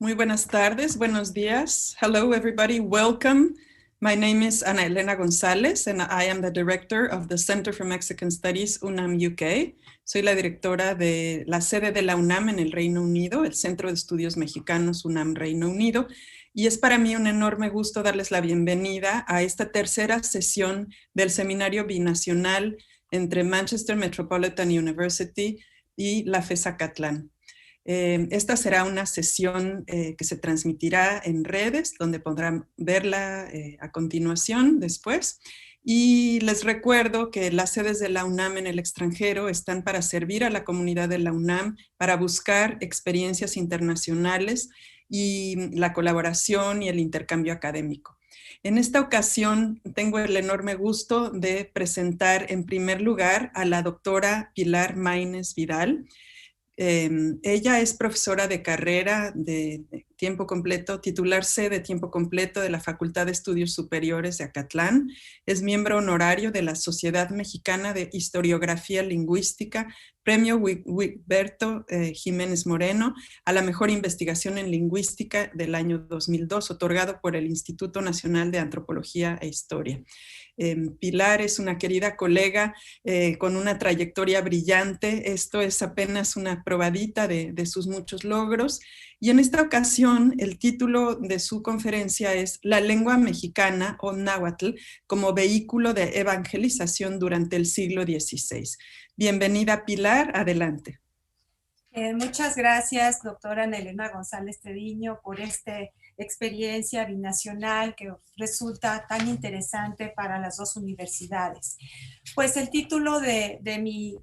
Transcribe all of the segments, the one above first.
Muy buenas tardes, buenos días. Hello, everybody. Welcome. My name is Ana Elena González, and I am the director of the Center for Mexican Studies, UNAM UK. Soy la directora de la sede de la UNAM en el Reino Unido, el Centro de Estudios Mexicanos UNAM Reino Unido. Y es para mí un enorme gusto darles la bienvenida a esta tercera sesión del Seminario Binacional entre Manchester Metropolitan University y la FES Acatlán. Esta será una sesión que se transmitirá en redes, donde podrán verla a continuación después. Y les recuerdo que las sedes de la UNAM en el extranjero están para servir a la comunidad de la UNAM, para buscar experiencias internacionales y la colaboración y el intercambio académico. En esta ocasión tengo el enorme gusto de presentar en primer lugar a la doctora Pilar Máynez Vidal. Ella es profesora de carrera de tiempo completo, titular C de tiempo completo de la Facultad de Estudios Superiores de Acatlán. Es miembro honorario de la Sociedad Mexicana de Historiografía Lingüística, Premio Huiberto Jiménez Moreno a la mejor investigación en lingüística del año 2002, otorgado por el Instituto Nacional de Antropología e Historia. Pilar es una querida colega con una trayectoria brillante. Esto es apenas una probadita de sus muchos logros. Y en esta ocasión, el título de su conferencia es La lengua mexicana o náhuatl como vehículo de evangelización durante el siglo XVI. Bienvenida, Pilar. Adelante. Muchas gracias, doctora Ana Elena González Treviño, por esta experiencia binacional que resulta tan interesante para las dos universidades. Pues el título de mi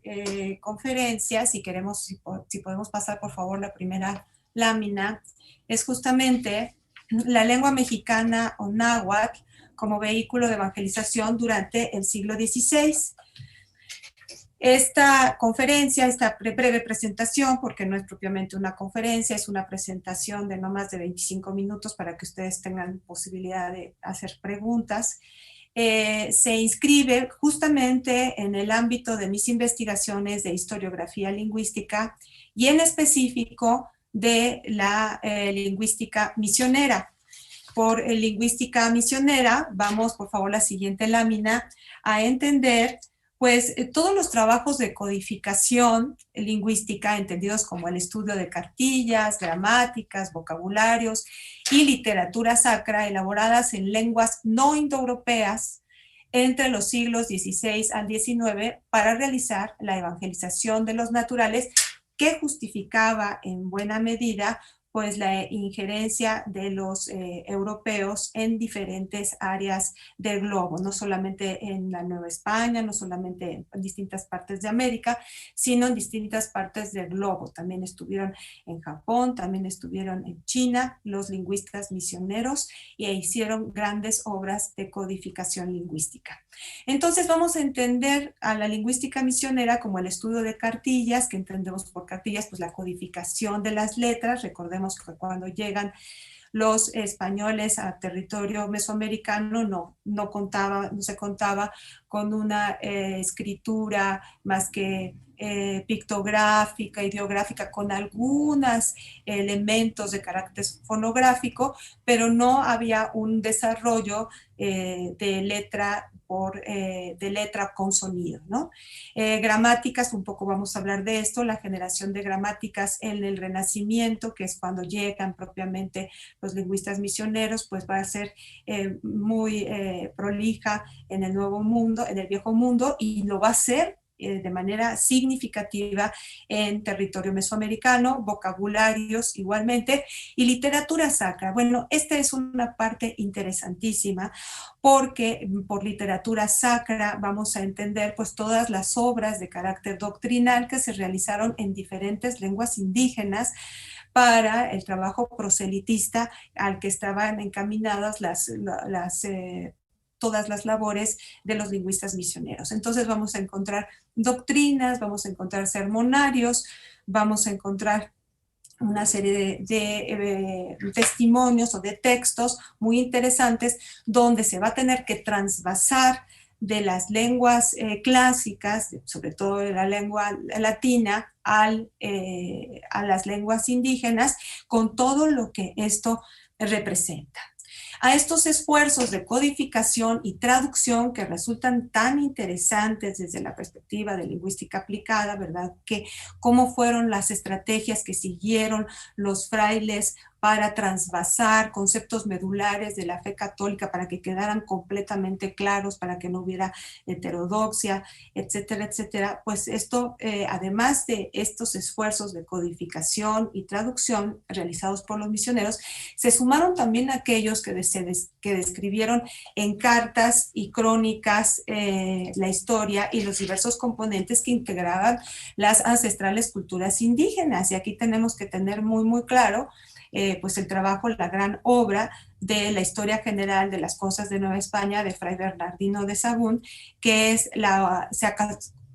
conferencia, si podemos pasar por favor la primera lámina, es justamente La lengua mexicana o náhuatl como vehículo de evangelización durante el siglo XVI. Esta conferencia, esta breve presentación, porque no es propiamente una conferencia, es una presentación de no más de 25 minutos para que ustedes tengan posibilidad de hacer preguntas, se inscribe justamente en el ámbito de mis investigaciones de historiografía lingüística y en específico de la lingüística misionera. Por lingüística misionera, vamos por favor la siguiente lámina, a entender pues todos los trabajos de codificación lingüística, entendidos como el estudio de cartillas, gramáticas, vocabularios y literatura sacra, elaboradas en lenguas no indoeuropeas entre los siglos XVI al XIX para realizar la evangelización de los naturales, que justificaba en buena medida pues la injerencia de los europeos en diferentes áreas del globo, no solamente en la Nueva España, no solamente en distintas partes de América, sino en distintas partes del globo. También estuvieron en Japón, también estuvieron en China, los lingüistas misioneros, e hicieron grandes obras de codificación lingüística. Entonces vamos a entender a la lingüística misionera como el estudio de cartillas, que entendemos por cartillas pues la codificación de las letras. Recordemos que cuando llegan los españoles a territorio mesoamericano no se contaba con una escritura más que pictográfica, ideográfica, con algunos elementos de carácter fonográfico, pero no había un desarrollo de letra con sonido, ¿no? Gramáticas, un poco vamos a hablar de esto, la generación de gramáticas en el Renacimiento, que es cuando llegan propiamente los lingüistas misioneros, pues va a ser muy prolija en el Nuevo Mundo, en el Viejo Mundo, y lo va a ser de manera significativa en territorio mesoamericano, vocabularios igualmente, y literatura sacra. Bueno, esta es una parte interesantísima porque por literatura sacra vamos a entender pues todas las obras de carácter doctrinal que se realizaron en diferentes lenguas indígenas para el trabajo proselitista al que estaban encaminadas todas las labores de los lingüistas misioneros. Entonces vamos a encontrar doctrinas, vamos a encontrar sermonarios, vamos a encontrar una serie de testimonios o de textos muy interesantes donde se va a tener que transvasar de las lenguas clásicas, sobre todo de la lengua latina, a las lenguas indígenas, con todo lo que esto representa. A estos esfuerzos de codificación y traducción que resultan tan interesantes desde la perspectiva de lingüística aplicada, ¿verdad? Que cómo fueron las estrategias que siguieron los frailes para transvasar conceptos medulares de la fe católica para que quedaran completamente claros, para que no hubiera heterodoxia, etcétera, etcétera. Pues esto, además de estos esfuerzos de codificación y traducción realizados por los misioneros, se sumaron también aquellos que describieron en cartas y crónicas la historia y los diversos componentes que integraban las ancestrales culturas indígenas. Y aquí tenemos que tener muy, muy claro pues el trabajo, la gran obra de la historia general de las cosas de Nueva España de Fray Bernardino de Sahagún, que es se ha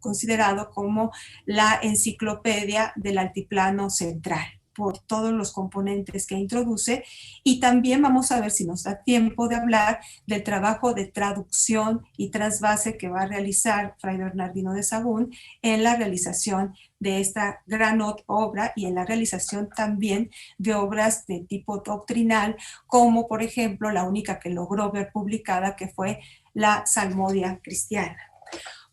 considerado como la enciclopedia del altiplano central, por todos los componentes que introduce. Y también vamos a ver si nos da tiempo de hablar del trabajo de traducción y trasvase que va a realizar Fray Bernardino de Sahagún en la realización de esta gran obra y en la realización también de obras de tipo doctrinal, como por ejemplo la única que logró ver publicada, que fue la Salmodia Cristiana.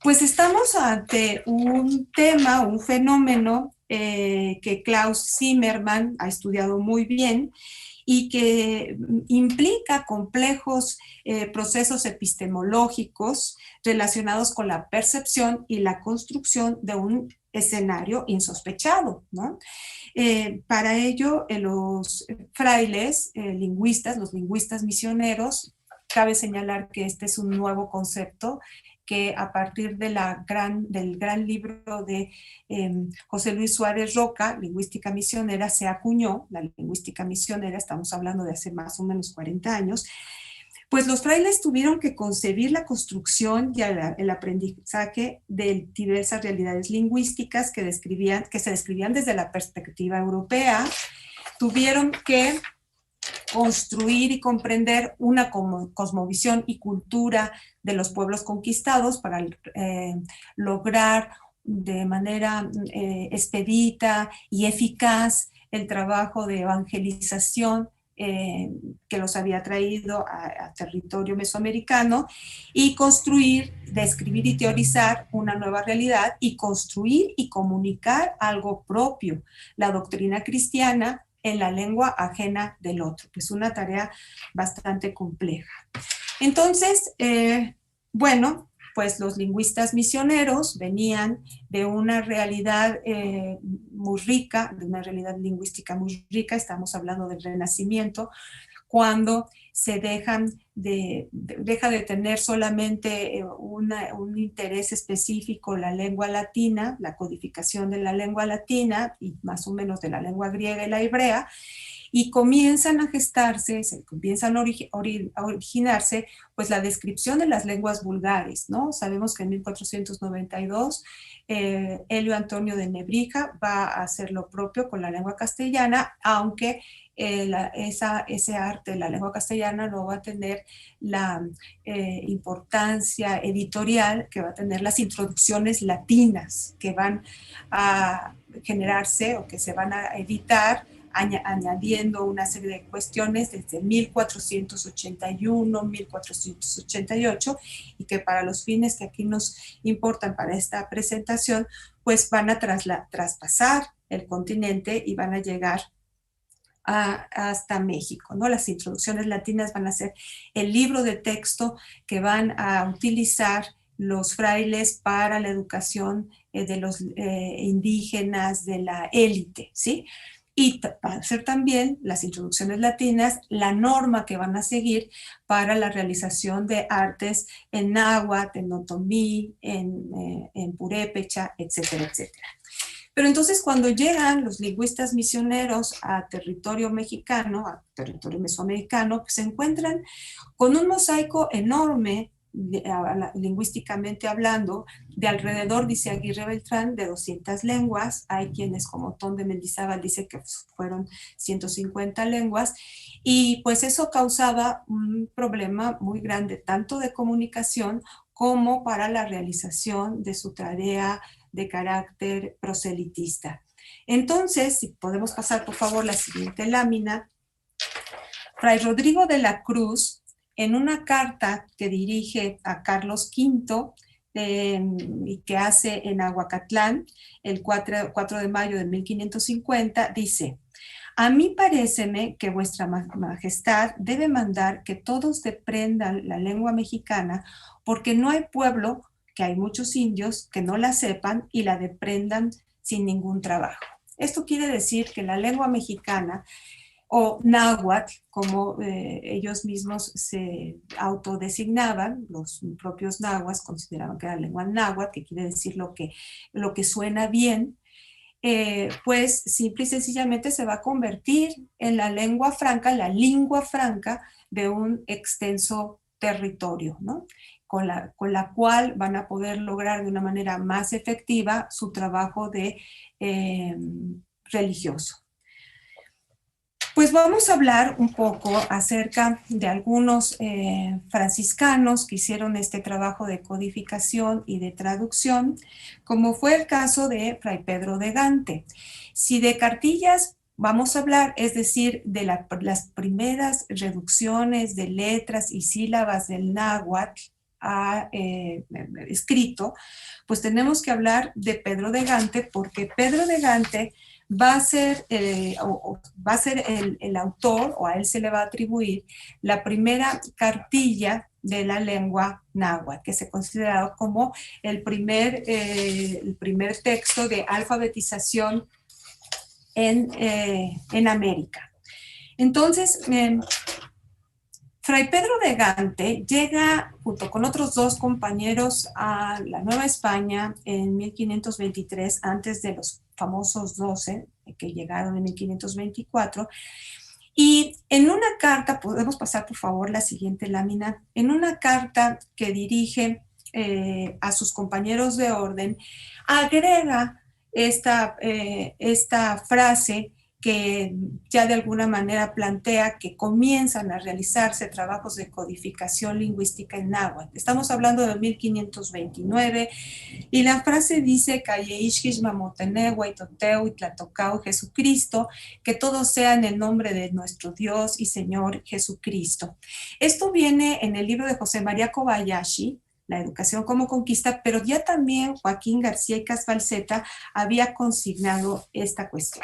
Pues estamos ante un tema, un fenómeno que Klaus Zimmermann ha estudiado muy bien y que implica complejos procesos epistemológicos relacionados con la percepción y la construcción de un escenario insospechado, ¿no? Para ello, los frailes lingüistas, los lingüistas misioneros, cabe señalar que este es un nuevo concepto que a partir de del gran libro de José Luis Suárez Roca, Lingüística Misionera, se acuñó. La lingüística misionera, estamos hablando de hace más o menos 40 años, pues los frailes tuvieron que concebir la construcción y el aprendizaje de diversas realidades lingüísticas que se describían desde la perspectiva europea. Tuvieron que construir y comprender una cosmovisión y cultura de los pueblos conquistados para lograr de manera expedita y eficaz el trabajo de evangelización que los había traído a territorio mesoamericano, y construir, describir y teorizar una nueva realidad y construir y comunicar algo propio, la doctrina cristiana, en la lengua ajena del otro. Pues una tarea bastante compleja. Entonces, bueno, pues los lingüistas misioneros venían de una realidad muy rica, de una realidad lingüística muy rica. Estamos hablando del Renacimiento, cuando se deja de tener solamente un interés específico la lengua latina, la codificación de la lengua latina y más o menos de la lengua griega y la hebrea, y comienzan a gestarse, comienzan a originarse pues la descripción de las lenguas vulgares, ¿no? Sabemos que en 1492 Helio Antonio de Nebrija va a hacer lo propio con la lengua castellana, aunque ese arte, la lengua castellana, no va a tener la importancia editorial que va a tener las introducciones latinas que van a generarse o que se van a editar añadiendo una serie de cuestiones desde 1481, 1488, y que para los fines que aquí nos importan para esta presentación, pues van a traspasar el continente y van a llegar hasta México, ¿no? Las introducciones latinas van a ser el libro de texto que van a utilizar los frailes para la educación de los indígenas, de la élite, ¿sí? Y va a ser también las introducciones latinas la norma que van a seguir para la realización de artes en náhuatl, en otomí, en purépecha, etcétera, etcétera. Pero entonces cuando llegan los lingüistas misioneros a territorio mexicano, a territorio mesoamericano, pues se encuentran con un mosaico enorme, lingüísticamente hablando, de alrededor, dice Aguirre Beltrán, de 200 lenguas. Hay quienes, como Tom de Mendizábal, dice que fueron 150 lenguas, y pues eso causaba un problema muy grande, tanto de comunicación como para la realización de su tarea de carácter proselitista. Entonces, si podemos pasar por favor la siguiente lámina, Fray Rodrigo de la Cruz, en una carta que dirige a Carlos V y que hace en Acatlán el 4 de mayo de 1550, dice: a mí paréceme que vuestra majestad debe mandar que todos deprendan la lengua mexicana, porque no hay pueblo, que hay muchos indios, que no la sepan y la deprendan sin ningún trabajo. Esto quiere decir que la lengua mexicana, o náhuatl, como ellos mismos se autodesignaban, los propios nahuas consideraban que era lengua náhuatl, que quiere decir lo que suena bien, pues simple y sencillamente se va a convertir en la lengua franca de un extenso territorio, ¿no? Con la cual van a poder lograr de una manera más efectiva su trabajo de religioso. Pues vamos a hablar un poco acerca de algunos franciscanos que hicieron este trabajo de codificación y de traducción, como fue el caso de Fray Pedro de Gante. Si de cartillas vamos a hablar, es decir, de las primeras reducciones de letras y sílabas del náhuatl escrito, pues tenemos que hablar de Pedro de Gante, porque Pedro de Gante va a ser el autor, o a él se le va a atribuir, la primera cartilla de la lengua náhuatl, que se ha considerado como el primer texto de alfabetización en América. Entonces, Fray Pedro de Gante llega junto con otros dos compañeros a la Nueva España en 1523, antes de los famosos 12 que llegaron en 1524, y en una carta, podemos pasar por favor la siguiente lámina, en una carta que dirige a sus compañeros de orden, agrega esta frase que ya de alguna manera plantea que comienzan a realizarse trabajos de codificación lingüística en náhuatl. Estamos hablando de 1529 y la frase dice: Jesucristo, que todo sea en el nombre de nuestro Dios y Señor Jesucristo. Esto viene en el libro de José María Kobayashi, La educación como conquista, pero ya también Joaquín García y Casfalceta había consignado esta cuestión.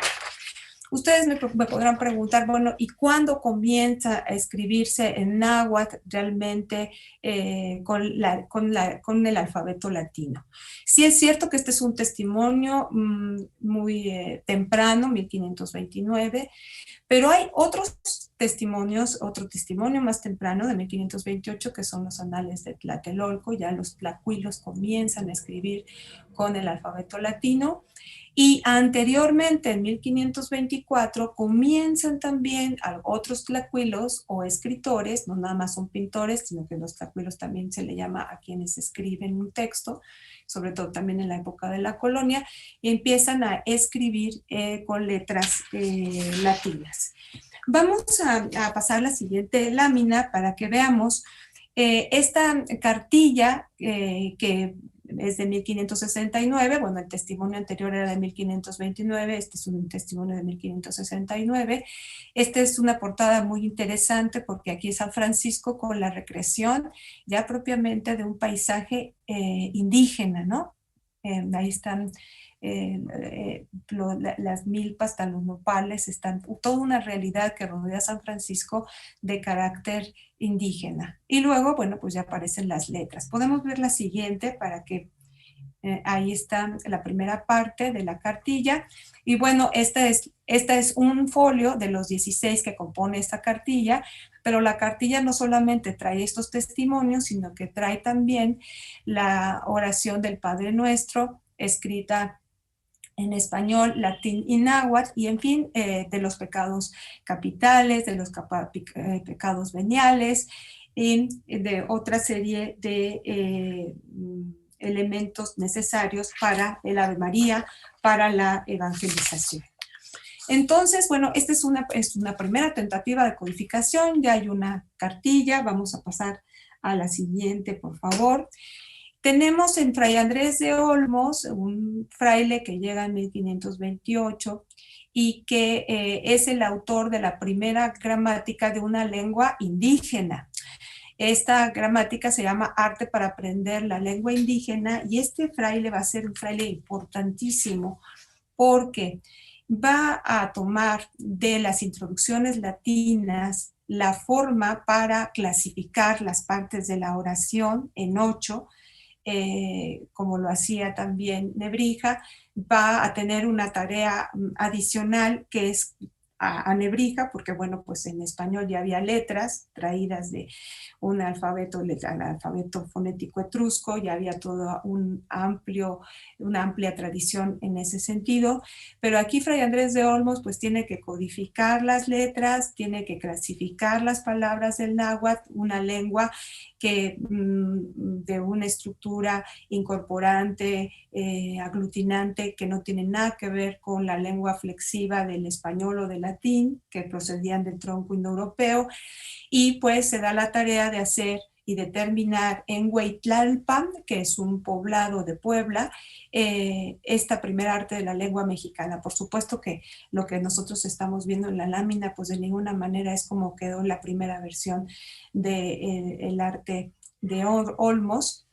Ustedes me podrán preguntar, bueno, ¿y cuándo comienza a escribirse en náhuatl realmente con el alfabeto latino? Sí es cierto que este es un testimonio muy temprano, 1529, pero hay otros testimonios, otro testimonio más temprano de 1528, que son los anales de Tlatelolco. Ya los tlacuilos comienzan a escribir con el alfabeto latino. Y anteriormente, en 1524, comienzan también otros tlacuilos o escritores, no nada más son pintores, sino que los tlacuilos también se le llama a quienes escriben un texto, sobre todo también en la época de la colonia, y empiezan a escribir con letras latinas. Vamos a pasar la siguiente lámina para que veamos esta cartilla que es de 1569, bueno, el testimonio anterior era de 1529, este es un testimonio de 1569. Esta es una portada muy interesante porque aquí es San Francisco con la recreación ya propiamente de un paisaje indígena, ¿no? Ahí están las milpas, los nopales, están toda una realidad que rodea a San Francisco de carácter indígena. Y luego, bueno, pues ya aparecen las letras. Podemos ver la siguiente para que ahí está la primera parte de la cartilla. Y bueno, esta es un folio de los 16 que compone esta cartilla, pero la cartilla no solamente trae estos testimonios, sino que trae también la oración del Padre Nuestro, escrita en español, latín y náhuatl, y en fin, de los pecados capitales, de los pecados veniales, y de otra serie de elementos necesarios para el Ave María, para la evangelización. Entonces, bueno, esta es una primera tentativa de codificación, ya hay una cartilla, vamos a pasar a la siguiente, por favor. Tenemos en Fray Andrés de Olmos un fraile que llega en 1528 y que es el autor de la primera gramática de una lengua indígena. Esta gramática se llama Arte para aprender la lengua indígena, y este fraile va a ser un fraile importantísimo porque va a tomar de las introducciones latinas la forma para clasificar las partes de la oración en 8, como lo hacía también Nebrija. Va a tener una tarea adicional que es a Nebrija, porque bueno, pues en español ya había letras traídas de un alfabeto, el alfabeto fonético etrusco, ya había toda una amplia tradición en ese sentido, pero aquí Fray Andrés de Olmos pues tiene que codificar las letras, tiene que clasificar las palabras del náhuatl, una lengua que de una estructura incorporante, aglutinante, que no tiene nada que ver con la lengua flexiva del español o del latín, que procedían del tronco indoeuropeo, y pues se da la tarea de hacer y determinar en Hueytlalpan, que es un poblado de Puebla, esta primera arte de la lengua mexicana. Por supuesto que lo que nosotros estamos viendo en la lámina, pues de ninguna manera es como quedó la primera versión del arte de Olmos.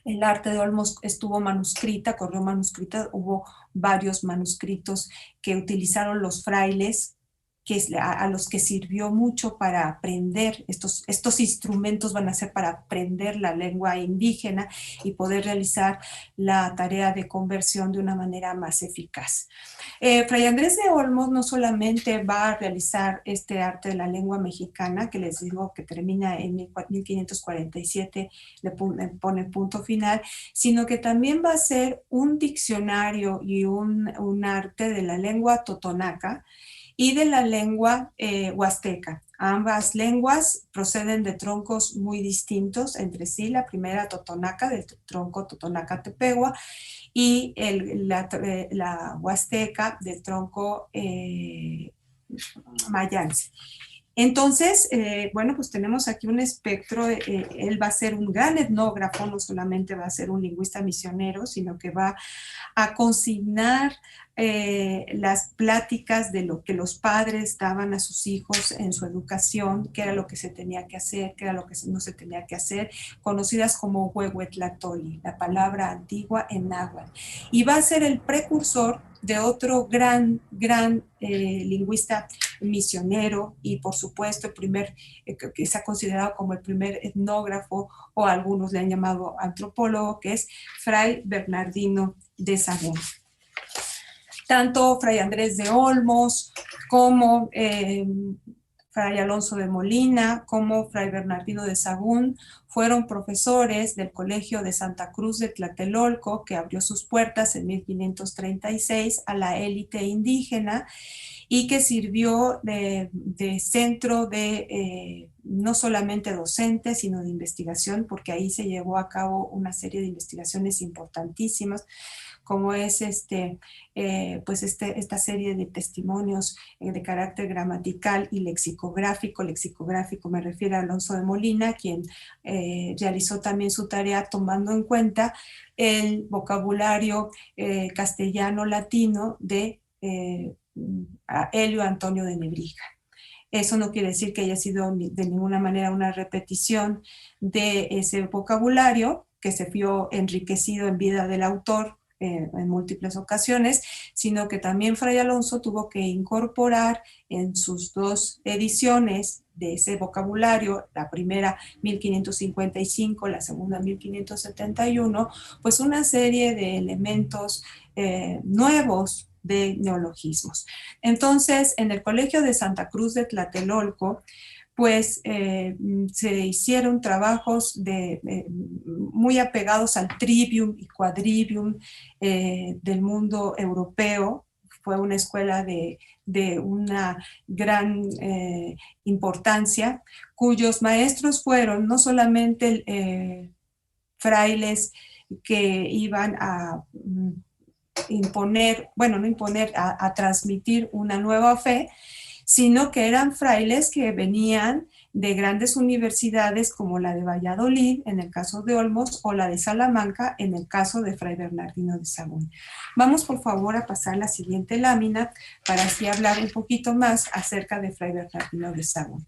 El arte de Olmos estuvo manuscrita, corrió manuscrita, hubo varios manuscritos que utilizaron los frailes, a los que sirvió mucho para aprender. Estos instrumentos van a ser para aprender la lengua indígena y poder realizar la tarea de conversión de una manera más eficaz. Fray Andrés de Olmos no solamente va a realizar este arte de la lengua mexicana, que les digo que termina en 1547, le pone punto final, sino que también va a ser un diccionario y un arte de la lengua totonaca y de la lengua huasteca. Ambas lenguas proceden de troncos muy distintos entre sí. La primera totonaca, del tronco totonaca-tepehua, y la huasteca del tronco mayanse. Entonces, bueno, pues tenemos aquí un espectro. Él va a ser un gran etnógrafo, no solamente va a ser un lingüista misionero, sino que va a consignar las pláticas de lo que los padres daban a sus hijos en su educación, qué era lo que se tenía que hacer, qué era lo que no se tenía que hacer, conocidas como huehuetlatoli, la palabra antigua en náhuatl. Y va a ser el precursor de otro gran lingüista misionero y por supuesto el primer, que se ha considerado como el primer etnógrafo, o algunos le han llamado antropólogo, que es Fray Bernardino de Sagún. Tanto Fray Andrés de Olmos como Fray Alonso de Molina, como Fray Bernardino de Sagún, fueron profesores del Colegio de Santa Cruz de Tlatelolco, que abrió sus puertas en 1536 a la élite indígena y que sirvió de centro de no solamente docente, sino de investigación, porque ahí se llevó a cabo una serie de investigaciones importantísimas, como es esta serie de testimonios de carácter gramatical y lexicográfico. Lexicográfico me refiero a Alonso de Molina, quien realizó también su tarea tomando en cuenta el vocabulario castellano-latino de Helio Antonio de Nebrija. Eso no quiere decir que haya sido de ninguna manera una repetición de ese vocabulario, que se vio enriquecido en vida del autor en múltiples ocasiones, sino que también Fray Alonso tuvo que incorporar en sus dos ediciones de ese vocabulario, la primera 1555, la segunda 1571, pues una serie de elementos nuevos de neologismos. Entonces, en el Colegio de Santa Cruz de Tlatelolco, pues se hicieron trabajos muy apegados al trivium y quadrivium del mundo europeo. Fue una escuela de una gran importancia, cuyos maestros fueron no solamente frailes que iban a a transmitir una nueva fe, sino que eran frailes que venían de grandes universidades como la de Valladolid, en el caso de Olmos, o la de Salamanca, en el caso de Fray Bernardino de Sahagún. Vamos, por favor, a pasar la siguiente lámina para así hablar un poquito más acerca de Fray Bernardino de Sahagún.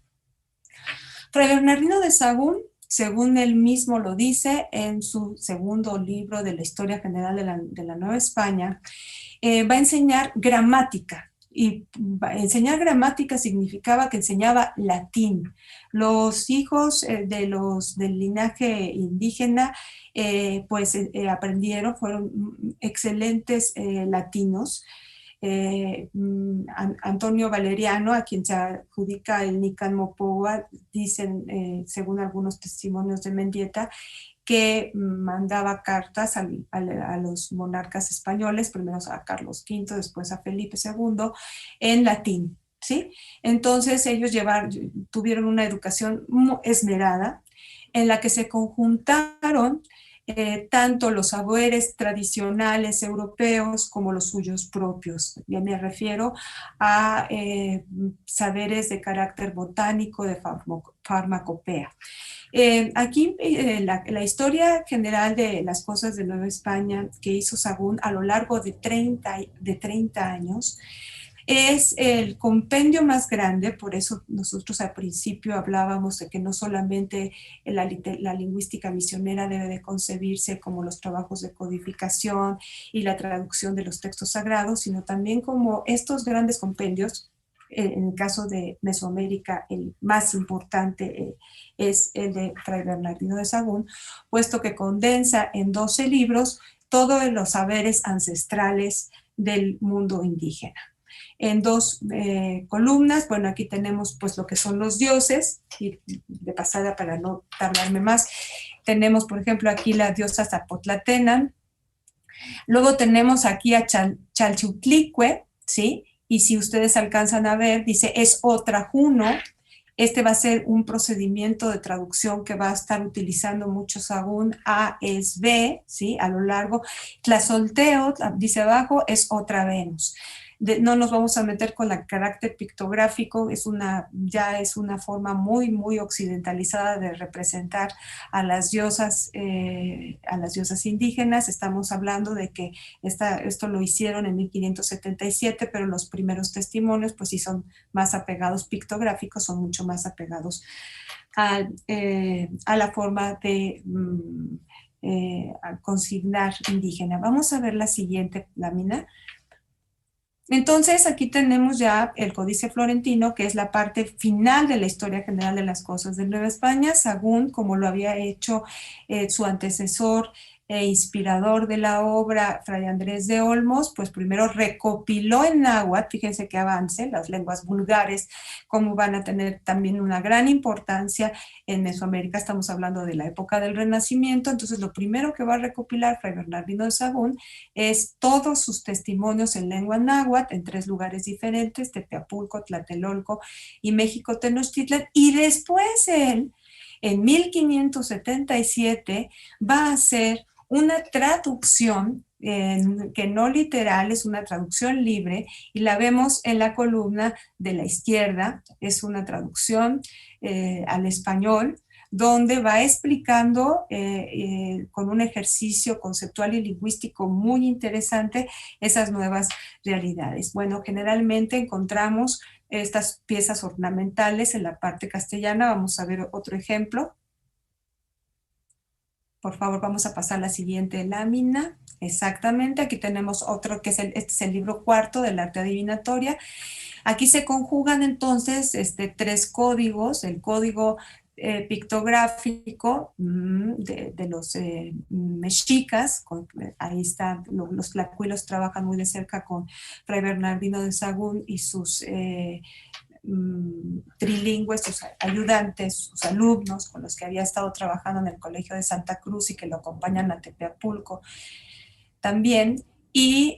Fray Bernardino de Sahagún, según él mismo lo dice en su segundo libro de la Historia General de la Nueva España, va a enseñar gramática. Y enseñar gramática significaba que enseñaba latín. Los hijos del linaje indígena aprendieron, fueron excelentes latinos. Antonio Valeriano, a quien se adjudica el Nican Mopoa, dicen, según algunos testimonios de Mendieta, que mandaba cartas a los monarcas españoles, primero a Carlos V, después a Felipe II, en latín, ¿sí? Entonces ellos tuvieron una educación muy esmerada, en la que se conjuntaron tanto los saberes tradicionales europeos como los suyos propios. Ya me refiero a saberes de carácter botánico, de farmacopea. Aquí la historia general de las cosas de Nueva España que hizo Sahagún a lo largo de 30 años es el compendio más grande. Por eso nosotros al principio hablábamos de que no solamente la lingüística misionera debe de concebirse como los trabajos de codificación y la traducción de los textos sagrados, sino también como estos grandes compendios. En el caso de Mesoamérica, el más importante es el de Fray Bernardino de Sahagún, puesto que condensa en 12 libros todos los saberes ancestrales del mundo indígena. En 2 columnas, bueno, aquí tenemos pues lo que son los dioses, y de pasada para no tardarme más, tenemos por ejemplo aquí la diosa Zapotlatenan, luego tenemos aquí a Chalchutlicue, ¿sí? Y si ustedes alcanzan a ver, dice, es otra Juno. Este va a ser un procedimiento de traducción que va a estar utilizando mucho Sahagún. A es B, ¿sí? A lo largo. Tlazolteo, dice abajo, es otra Venus. No nos vamos a meter con el carácter pictográfico, ya es una forma muy, muy occidentalizada de representar a las diosas indígenas. Estamos hablando de que esto lo hicieron en 1577, pero los primeros testimonios, pues sí son más apegados pictográficos, son mucho más apegados a la forma de consignar indígena. Vamos a ver la siguiente lámina. Entonces aquí tenemos ya el Códice Florentino, que es la parte final de la historia general de las cosas de Nueva España. Sahagún, como lo había hecho su antecesor e inspirador de la obra, Fray Andrés de Olmos, pues primero recopiló en náhuatl. Fíjense qué avance, las lenguas vulgares, cómo van a tener también una gran importancia en Mesoamérica. Estamos hablando de la época del Renacimiento. Entonces lo primero que va a recopilar Fray Bernardino de Sahagún es todos sus testimonios en lengua náhuatl en 3 lugares diferentes: Tepeapulco, Tlatelolco y México Tenochtitlan. Y después él, en 1577, va a hacer una traducción que no literal, es una traducción libre, y la vemos en la columna de la izquierda. Es una traducción al español, donde va explicando con un ejercicio conceptual y lingüístico muy interesante esas nuevas realidades. Bueno, generalmente encontramos estas piezas ornamentales en la parte castellana. Vamos a ver otro ejemplo. Por favor, vamos a pasar a la siguiente lámina. Exactamente, aquí tenemos otro que este es el libro 4 del arte adivinatoria. Aquí se conjugan entonces 3 códigos: el código pictográfico de los mexicas. Ahí están, los tlacuilos trabajan muy de cerca con Fray Bernardino de Sahagún y sus trilingües, sus ayudantes, sus alumnos con los que había estado trabajando en el Colegio de Santa Cruz y que lo acompañan a Tepeapulco también. Y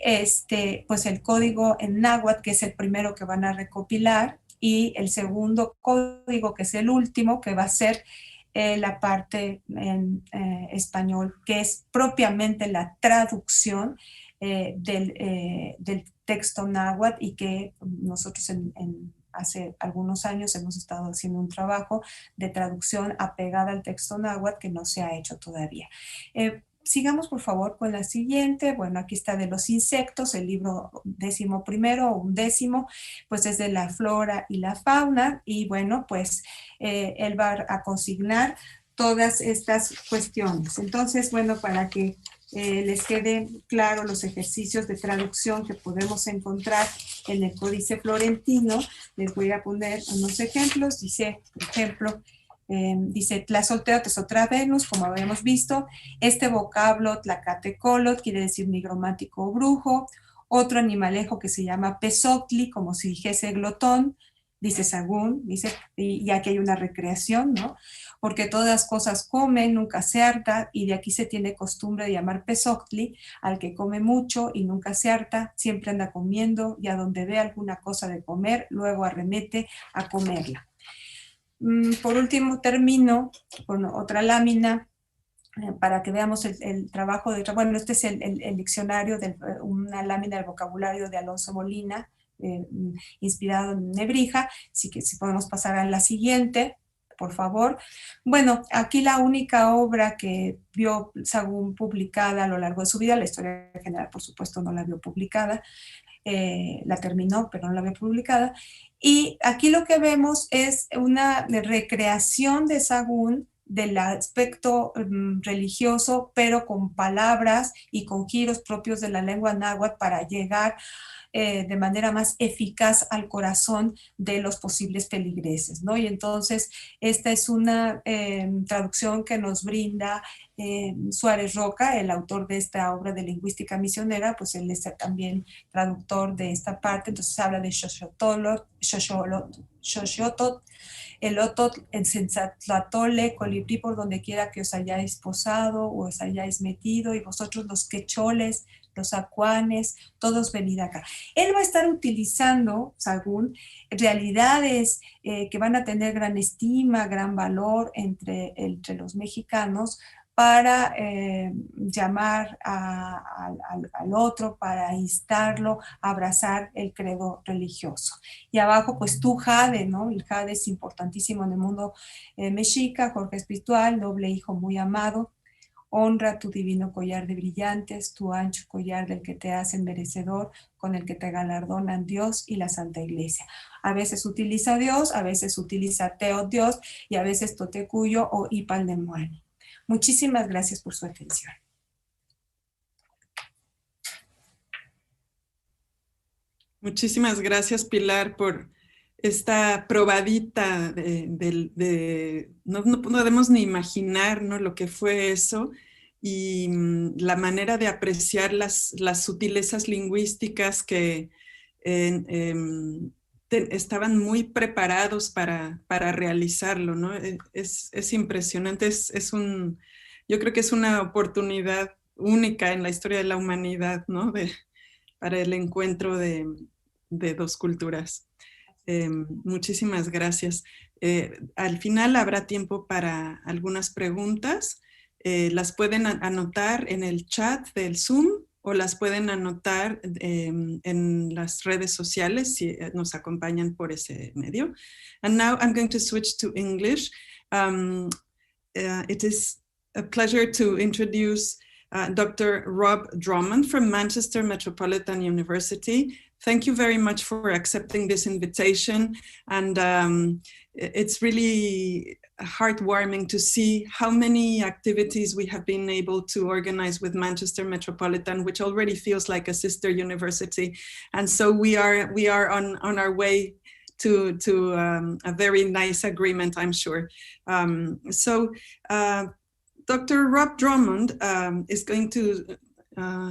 pues el código en náhuatl, que es el primero que van a recopilar, y el segundo código, que es el último, que va a ser la parte en español, que es propiamente la traducción del texto náhuatl, y que nosotros hace algunos años hemos estado haciendo un trabajo de traducción apegada al texto náhuatl que no se ha hecho todavía. Sigamos por favor con la siguiente. Bueno, aquí está de los insectos, el libro 11º o 11º, pues es de la flora y la fauna, y bueno, pues él va a consignar todas estas cuestiones. Entonces, bueno, para que les quede claro los ejercicios de traducción que podemos encontrar en el Códice Florentino, les voy a poner unos ejemplos. Dice, por ejemplo, dice Tlazolteo, Tezotra Venus, como habíamos visto. Este vocablo, Tlacatecolot, quiere decir nigromático o brujo. Otro animalejo que se llama Pesoctli, como si dijese glotón. Dice Sagún, dice, y aquí hay una recreación, ¿no? Porque todas las cosas comen, nunca se harta, y de aquí se tiene costumbre de llamar Pesoctli al que come mucho y nunca se harta, siempre anda comiendo, y a donde ve alguna cosa de comer, luego arremete a comerla. Por último, termino con otra lámina para que veamos el trabajo de... Bueno, este es el diccionario, una lámina del vocabulario de Alonso Molina, inspirado en Nebrija. Así que si podemos pasar a la siguiente, por favor. Bueno, aquí la única obra que vio Sagún publicada a lo largo de su vida, la historia general, por supuesto, no la vio publicada, la terminó, pero no la vio publicada. Y aquí lo que vemos es una recreación de Sagún del aspecto religioso, pero con palabras y con giros propios de la lengua náhuatl para llegar de manera más eficaz al corazón de los posibles feligreses, ¿no? Y entonces esta es una traducción que nos brinda Suárez Roca, el autor de esta obra de lingüística misionera, pues él es también traductor de esta parte. Entonces habla de Xoxotot, el otot, el sensatlatole, colibrí por donde quiera que os hayáis posado o os hayáis metido, y vosotros los quecholes, los acuanes, todos venid acá. Él va a estar utilizando, Sagún, realidades que van a tener gran estima, gran valor entre los mexicanos, para llamar al otro, para instarlo a abrazar el credo religioso. Y abajo, pues tú, Jade, ¿no? El Jade es importantísimo en el mundo mexica, Jorge espiritual, noble hijo muy amado. Honra tu divino collar de brillantes, tu ancho collar del que te hacen merecedor, con el que te galardonan Dios y la Santa Iglesia. A veces utiliza Dios, a veces utiliza Teo Dios, y a veces Totecuyo o Ipaldemuani. Muchísimas gracias por su atención. Muchísimas gracias, Pilar, por esta probadita no podemos ni imaginar, ¿no?, lo que fue eso, y la manera de apreciar las sutilezas lingüísticas que estaban muy preparados para realizarlo, ¿no? Es impresionante, yo creo que es una oportunidad única en la historia de la humanidad, ¿no?, para el encuentro de dos culturas. Muchísimas gracias. Al final habrá tiempo para algunas preguntas. Las pueden anotar en el chat del Zoom o las pueden anotar en las redes sociales si nos acompañan por ese medio. And now I'm going to switch to English. It is a pleasure to introduce Dr. Rob Drummond from Manchester Metropolitan University. Thank you very much for accepting this invitation. And it's really heartwarming to see how many activities we have been able to organize with Manchester Metropolitan, which already feels like a sister university. And so we are on our way to a very nice agreement, I'm sure. Dr. Rob Drummond is going to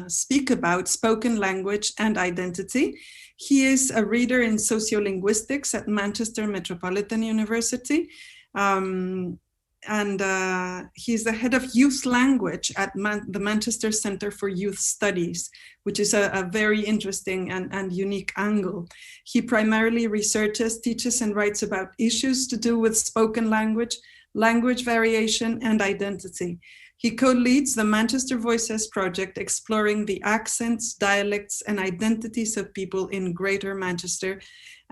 speak about spoken language and identity. He is a reader in sociolinguistics at Manchester Metropolitan University. He's the head of youth language at the Manchester Center for Youth Studies, which is a very interesting and unique angle. He primarily researches, teaches, and writes about issues to do with spoken language, language variation, and identity. He co-leads the Manchester Voices project, exploring the accents, dialects, and identities of people in Greater Manchester,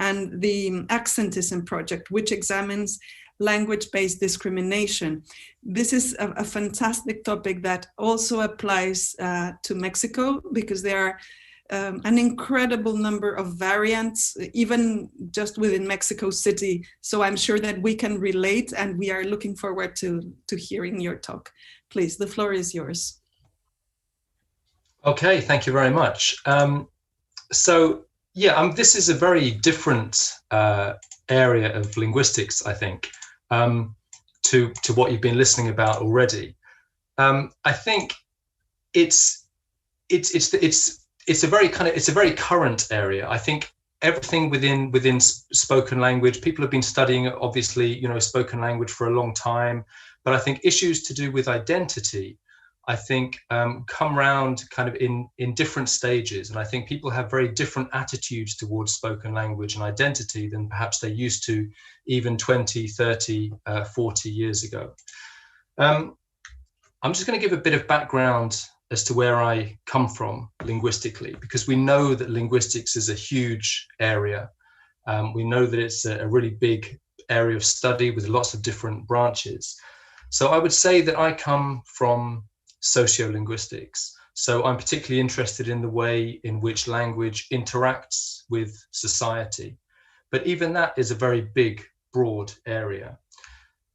and the Accentism Project, which examines language-based discrimination. This is a fantastic topic that also applies to Mexico, because there are an incredible number of variants, even just within Mexico City. So I'm sure that we can relate, and we are looking forward to hearing your talk. Please, the floor is yours. Okay, thank you very much. So yeah, this is a very different area of linguistics, I think, to what you've been listening about already. I think it's a very current area. I think everything within spoken language, people have been studying, obviously, spoken language for a long time, but I think issues to do with identity, I think, come round kind of in different stages. And I think people have very different attitudes towards spoken language and identity than perhaps they used to even 20, 30, 40 years ago. I'm just going to give a bit of background as to where I come from linguistically, because we know that linguistics is a huge area. We know that it's a really big area of study with lots of different branches. So I would say that I come from sociolinguistics. So I'm particularly interested in the way in which language interacts with society. But even that is a very big, broad area.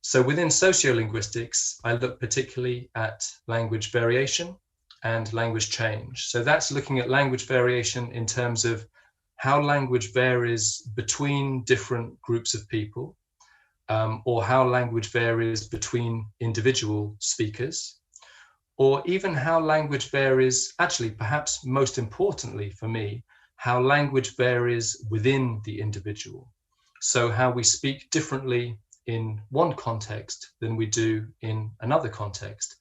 So within sociolinguistics, I look particularly at language variation and language change. So that's looking at language variation in terms of how language varies between different groups of people, or how language varies between individual speakers, or even how language varies, actually, perhaps most importantly for me, how language varies within the individual. So how we speak differently in one context than we do in another context.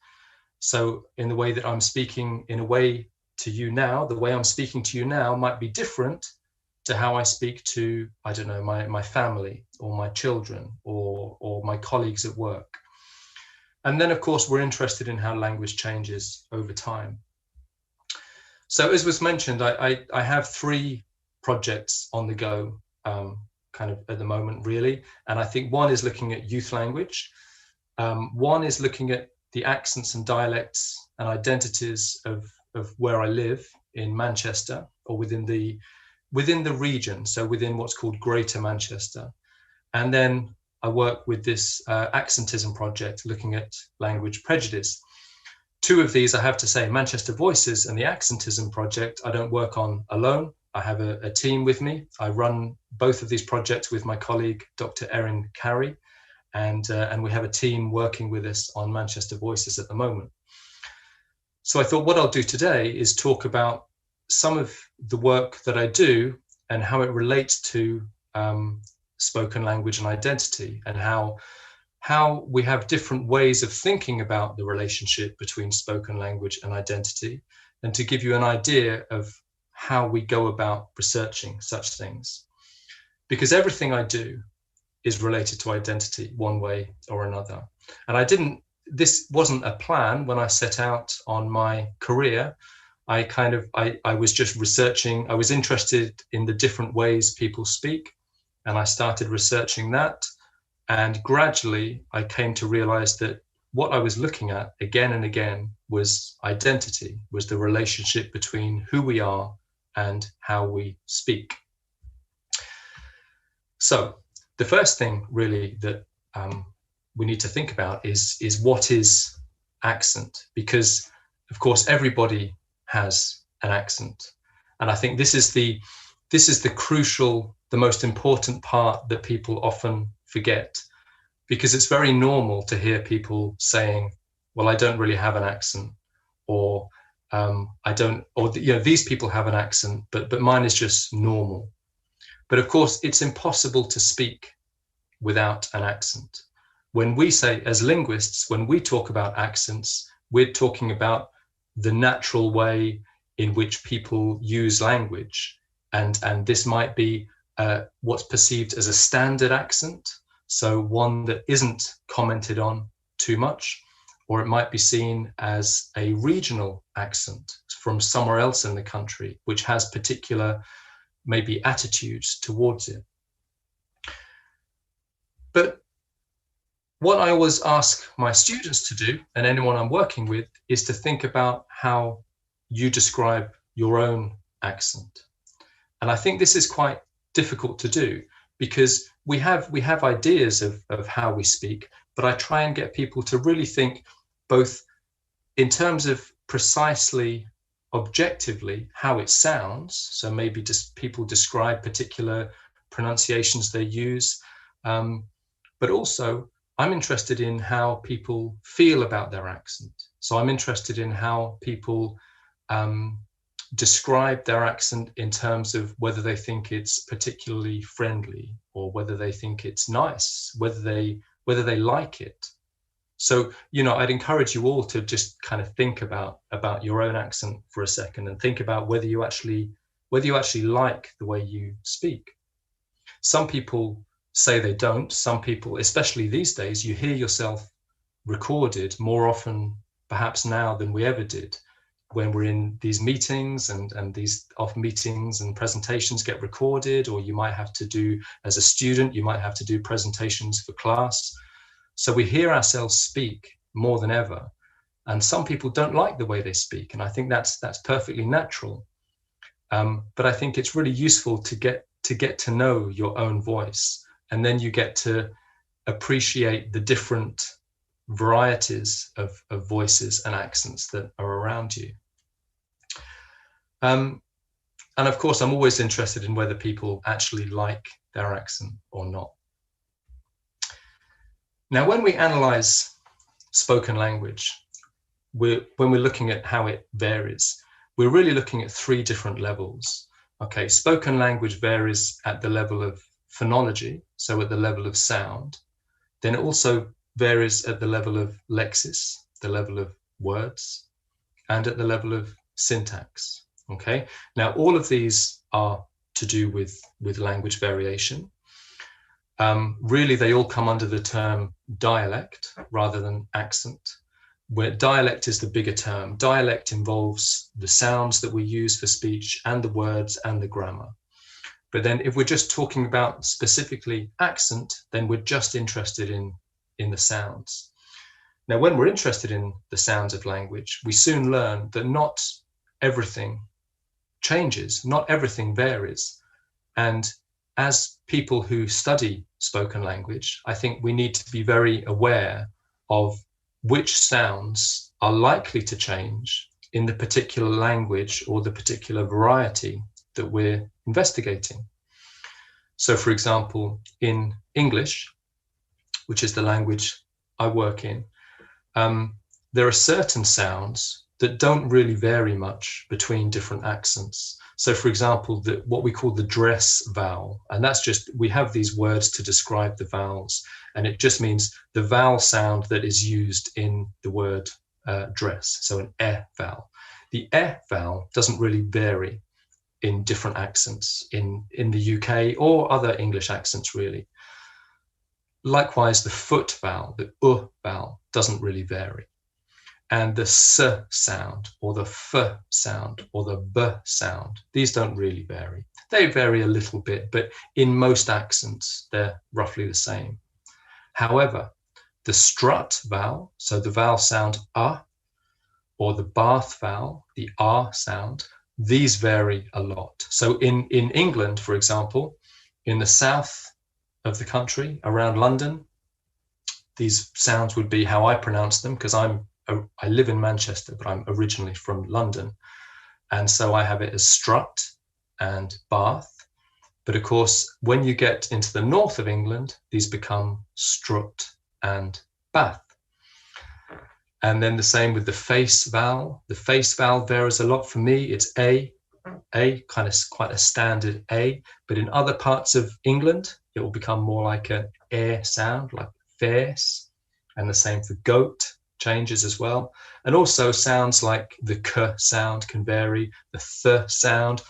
So in the way that I'm speaking in a way to you now, the way I'm speaking to you now might be different to how I speak to, I don't know, my family or my children or my colleagues at work. And then, of course, we're interested in how language changes over time. So as was mentioned, I have 3 projects on the go kind of at the moment, really. And I think one is looking at youth language. One is looking at the accents and dialects and identities of where I live in Manchester, or within the region, so within what's called Greater Manchester. And then I work with this Accentism Project looking at language prejudice. 2 of these, I have to say, Manchester Voices and the Accentism Project, I don't work on alone. I have a team with me. I run both of these projects with my colleague, Dr. Erin Carey, and we have a team working with us on Manchester Voices at the moment. So I thought what I'll do today is talk about some of the work that I do and how it relates to spoken language and identity, and how we have different ways of thinking about the relationship between spoken language and identity, and to give you an idea of how we go about researching such things. Because everything I do is related to identity one way or another. And this wasn't a plan when I set out on my career. I was just researching. I was interested in the different ways people speak, and I started researching that. And gradually I came to realize that what I was looking at again and again was identity, was the relationship between who we are and how we speak. So the first thing really that we need to think about is what is accent? Because of course everybody has an accent, and I think this is the crucial, the most important part that people often forget, because it's very normal to hear people saying, well, I don't really have an accent, or I don't, or these people have an accent, but mine is just normal. But of course it's impossible to speak without an accent. When we say, as linguists, when we talk about accents, we're talking about the natural way in which people use language. And this might be what's perceived as a standard accent, so one that isn't commented on too much, or it might be seen as a regional accent from somewhere else in the country, which has particular maybe attitudes towards it. But what I always ask my students to do, and anyone I'm working with, is to think about how you describe your own accent. And I think this is quite difficult to do, because we have ideas of how we speak, but I try and get people to really think both in terms of precisely, objectively, how it sounds. So maybe just people describe particular pronunciations they use, but also I'm interested in how people feel about their accent. So I'm interested in how people describe their accent in terms of whether they think it's particularly friendly, or whether they think it's nice, whether they like it. So, you know, I'd encourage you all to just kind of think about your own accent for a second, and think about whether you actually like the way you speak. Some people say they don't. Some people, especially these days, you hear yourself recorded more often, perhaps now, than we ever did. When we're in these meetings, and these off meetings and presentations get recorded, or you might have to do, as a student, you might have to do presentations for class. So we hear ourselves speak more than ever, and some people don't like the way they speak, and I think that's perfectly natural. But I think it's really useful to get to know your own voice, and then you get to appreciate the different varieties of voices and accents that are around you. And of course, I'm always interested in whether people actually like their accent or not. Now, when we analyze spoken language, when we're looking at how it varies, we're really looking at three different levels. Okay, spoken language varies at the level of phonology, so at the level of sound. Then it also varies at the level of lexis, the level of words, and at the level of syntax. Okay, now all of these are to do with language variation. Really, they all come under the term dialect rather than accent, where dialect is the bigger term. Dialect involves the sounds that we use for speech, and the words, and the grammar. But then if we're just talking about specifically accent, then we're just interested in the sounds. Now, when we're interested in the sounds of language, we soon learn that not everything changes, not everything varies. And as people who study spoken language, I think we need to be very aware of which sounds are likely to change in the particular language or the particular variety that we're investigating. So, for example, in English, which is the language I work in, there are certain sounds that don't really vary much between different accents. So, for example, what we call the dress vowel, and that's just, we have these words to describe the vowels, and it just means the vowel sound that is used in the word dress, so an e vowel. The e vowel doesn't really vary in different accents in the UK or other English accents, really. Likewise, the foot vowel, the u vowel, doesn't really vary. And the s sound, or the f sound, or the b sound, these don't really vary. They vary a little bit, but in most accents, they're roughly the same. However, the strut vowel, so the vowel sound a, or the bath vowel, the r sound, these vary a lot. So in England, for example, in the south of the country, around London, these sounds would be how I pronounce them, because I live in Manchester, but I'm originally from London. And so I have it as strut and bath. But of course, when you get into the north of England, these become strut and bath. And then the same with the face vowel. The face vowel varies a lot. For me, it's a, kind of quite a standard A. But in other parts of England, it will become more like an air sound, like face. And the same for goat, changes as well. And also sounds like the k sound can vary, the th sound.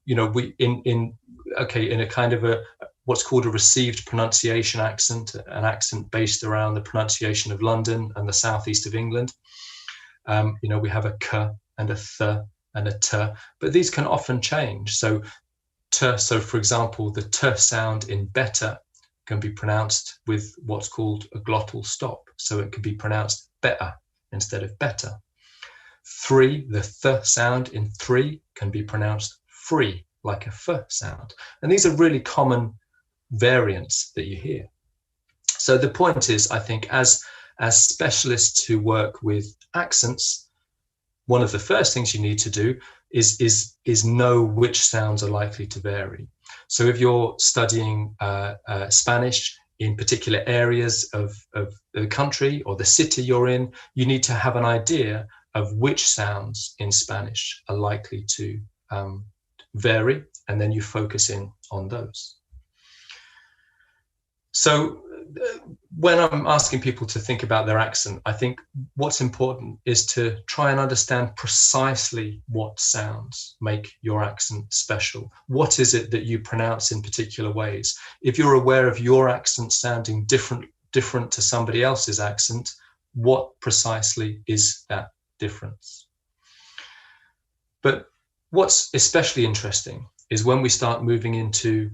You know, we in a kind of what's called a received pronunciation accent, an accent based around the pronunciation of London and the southeast of England. You know, we have a k and a th and a t, but these can often change. So t, so for example, the t sound in better can be pronounced with what's called a glottal stop. So it could be pronounced better instead of better. 3, the th sound in 3 can be pronounced free, like a f sound. And these are really common variants that you hear. So the point is, I think, as specialists who work with accents, one of the first things you need to do is know which sounds are likely to vary. So if you're studying Spanish in particular areas of the country or the city you're in, you need to have an idea of which sounds in Spanish are likely to vary, and then you focus in on those. So when I'm asking people to think about their accent, I think what's important is to try and understand precisely what sounds make your accent special. What is it that you pronounce in particular ways? If you're aware of your accent sounding different to somebody else's accent, what precisely is that difference? But what's especially interesting is when we start moving into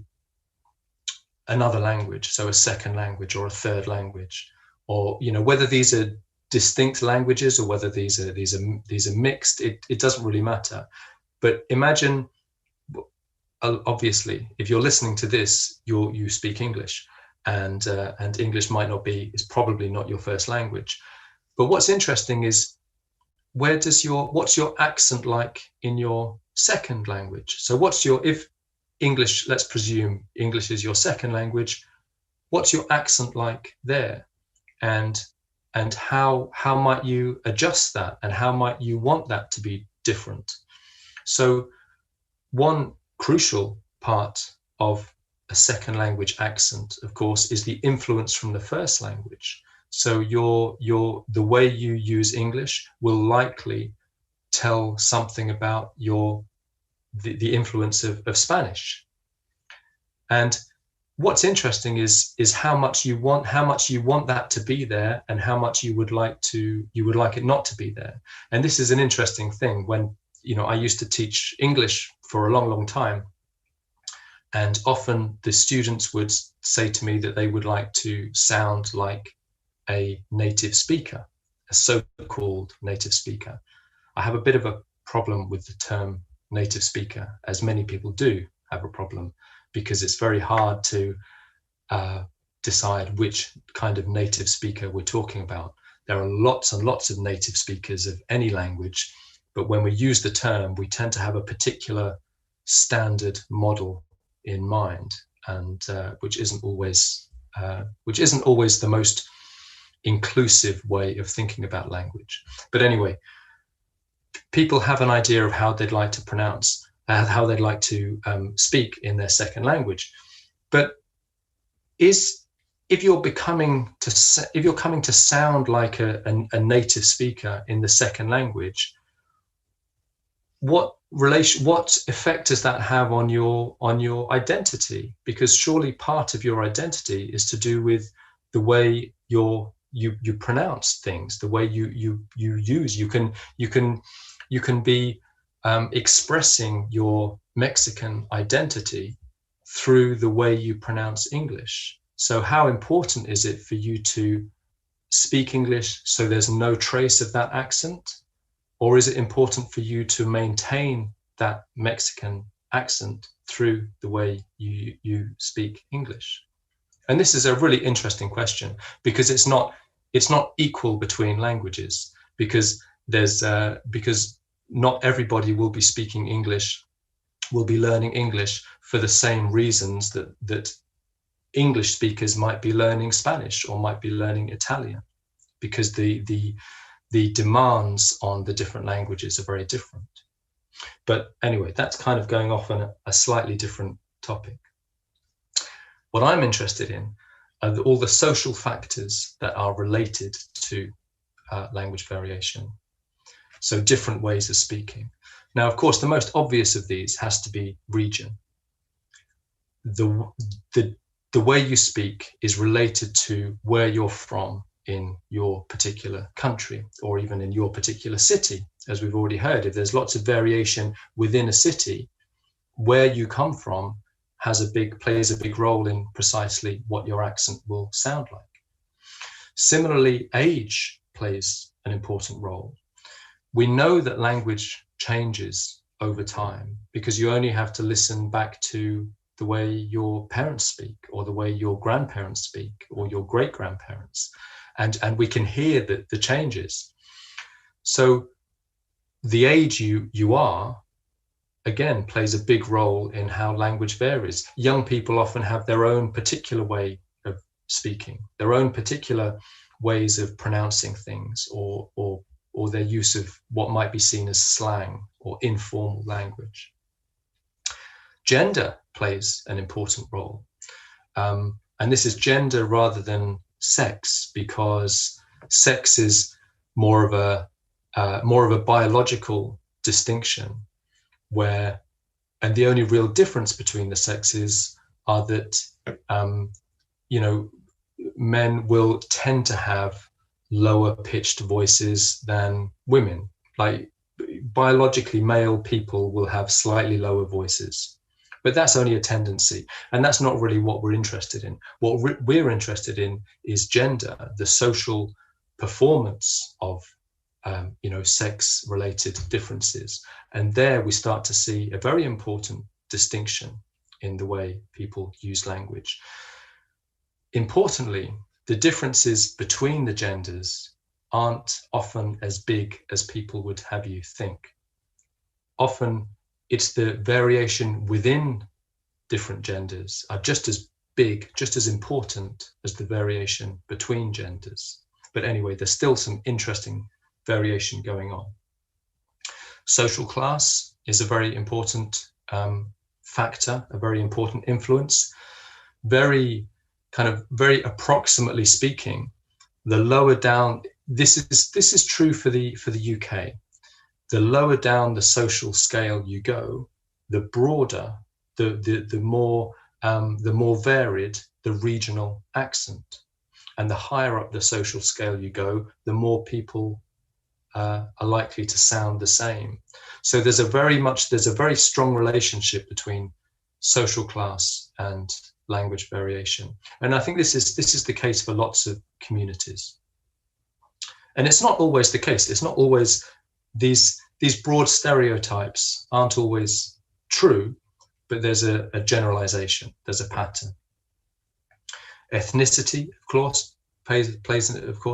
another language, so a second language or a third language, or, you know, whether these are distinct languages or whether these are mixed, it doesn't really matter. But imagine, obviously, if you're listening to this, you speak English, and English is probably not your first language. But what's interesting is, what's your accent like in your second language? So if English, let's presume English is your second language, what's your accent like there? And how might you adjust that, and how might you want that to be different? So one crucial part of a second language accent, of course, is the influence from the first language. So the way you use English will likely tell something about the influence of Spanish. And what's interesting is how much you want that to be there, and how much you would like it not to be there. And this is an interesting thing. When, you know, I used to teach English for a long time, and often the students would say to me that they would like to sound like a native speaker, a so-called native speaker. I have a bit of a problem with the term native speaker, as many people do have a problem, because it's very hard to decide which kind of native speaker we're talking about. There are lots and lots of native speakers of any language, but when we use the term, we tend to have a particular standard model in mind, and which isn't always the most inclusive way of thinking about language. But anyway, people have an idea of how they'd like to pronounce, how they'd like to speak in their second language. But if you're coming to sound like a native speaker in the second language, what effect does that have on your identity? Because surely part of your identity is to do with the way you pronounce things, the way you use. You can be expressing your Mexican identity through the way you pronounce English. So how important is it for you to speak English so there's no trace of that accent? Or is it important for you to maintain that Mexican accent through the way you speak English? And this is a really interesting question, because it's not equal between languages, because not everybody will be speaking English, will be learning English for the same reasons that English speakers might be learning Spanish or might be learning Italian, because the demands on the different languages are very different. But anyway, that's kind of going off on a slightly different topic. What I'm interested in are all the social factors that are related to language variation. So different ways of speaking. Now, of course, the most obvious of these has to be region. The way you speak is related to where you're from in your particular country, or even in your particular city. As we've already heard, if there's lots of variation within a city, where you come from plays a big role in precisely what your accent will sound like. Similarly, age plays an important role. We know that language changes over time because you only have to listen back to the way your parents speak, or the way your grandparents speak, or your great-grandparents, and we can hear the changes. So the age you are, again, plays a big role in how language varies. Young people often have their own particular way of speaking, their own particular ways of pronouncing things, or their use of what might be seen as slang or informal language. Gender plays an important role. And this is gender rather than sex, because sex is more of a biological distinction, and the only real difference between the sexes are that men will tend to have lower pitched voices than women. Like, biologically, male people will have slightly lower voices, but that's only a tendency, and that's not really what we're interested in. What we're interested in is gender, the social performance of sex related differences. And there we start to see a very important distinction in the way people use language. Importantly, the differences between the genders aren't often as big as people would have you think. Often it's the variation within different genders are just as big, just as important as the variation between genders. But anyway, there's still some interesting variation going on. Social class is a very important factor, a very important influence. Very approximately speaking, the lower down, this is true for the UK. The lower down the social scale you go, the broader, the more varied the regional accent, and the higher up the social scale you go, the more people are likely to sound the same. So there's a very strong relationship between social class and language variation, and I think this is the case for lots of communities. And it's not always the case. It's not always these broad stereotypes aren't always true, but there's a generalization. There's a pattern. Ethnicity, of course,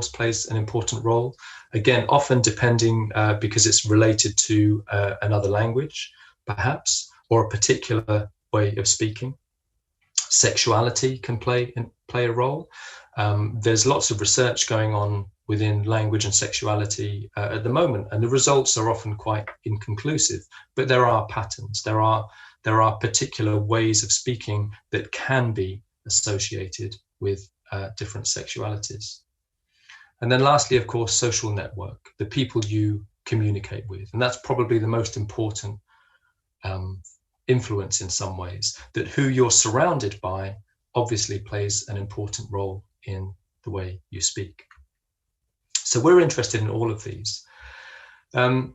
plays an important role. Again, often depending because it's related to another language, perhaps, or a particular way of speaking. Sexuality can play a role. There's lots of research going on within language and sexuality at the moment, and the results are often quite inconclusive. But there are patterns. There are particular ways of speaking that can be associated with different sexualities. And then lastly, of course, social network, the people you communicate with. And that's probably the most important influence in some ways, that who you're surrounded by obviously plays an important role in the way you speak. So we're interested in all of these. But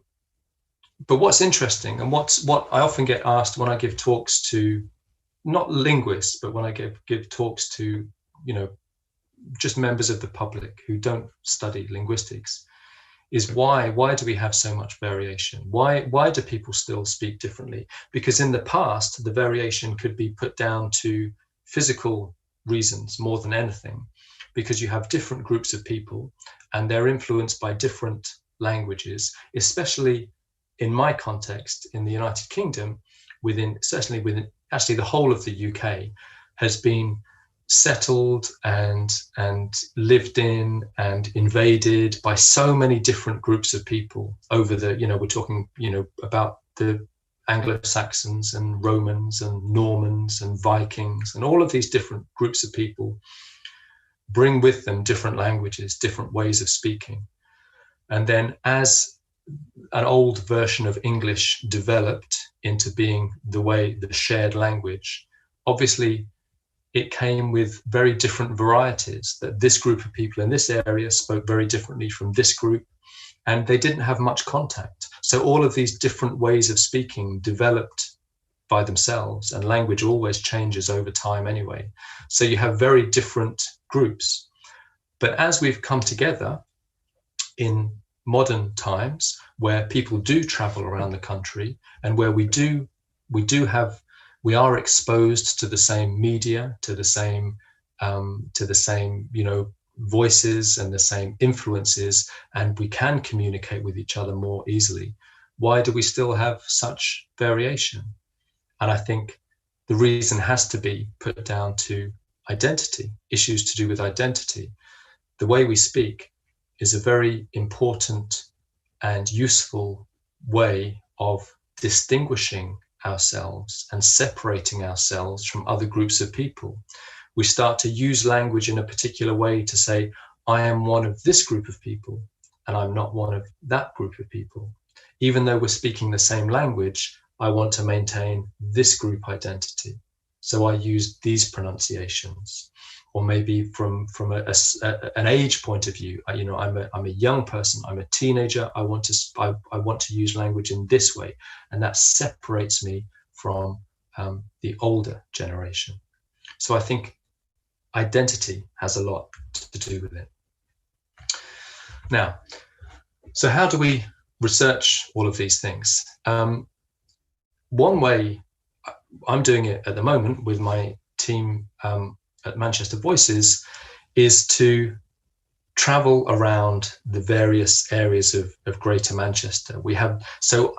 what's interesting, and what I often get asked when I give talks to, not linguists, but when I give talks to, just members of the public who don't study linguistics, is why do we have so much variation? Why do people still speak differently? Because in the past, the variation could be put down to physical reasons more than anything, because you have different groups of people and they're influenced by different languages, especially in my context in the United Kingdom, certainly within actually the whole of the UK has been settled and lived in and invaded by so many different groups of people over we're talking, about the Anglo-Saxons and Romans and Normans and Vikings, and all of these different groups of people bring with them different languages, different ways of speaking. And then as an old version of English developed into being the shared language, obviously it came with very different varieties, that this group of people in this area spoke very differently from this group, and they didn't have much contact. So all of these different ways of speaking developed by themselves, and language always changes over time anyway. So you have very different groups. But as we've come together in modern times, where people do travel around the country, and where we are exposed to the same media, to the same voices and the same influences, and we can communicate with each other more easily. Why do we still have such variation? And I think the reason has to be put down to identity, issues to do with identity. The way we speak is a very important and useful way of distinguishing ourselves and separating ourselves from other groups of people. We start to use language in a particular way to say, I am one of this group of people and I'm not one of that group of people. Even though we're speaking the same language, I want to maintain this group identity. So I use these pronunciations. Or maybe from an age point of view, I'm a young person, I'm a teenager, I want to use language in this way, and that separates me from the older generation. So I think identity has a lot to do with it. Now, so how do we research all of these things? One way, I'm doing it at the moment with my team at Manchester Voices, is to travel around the various areas of Greater Manchester. We have, so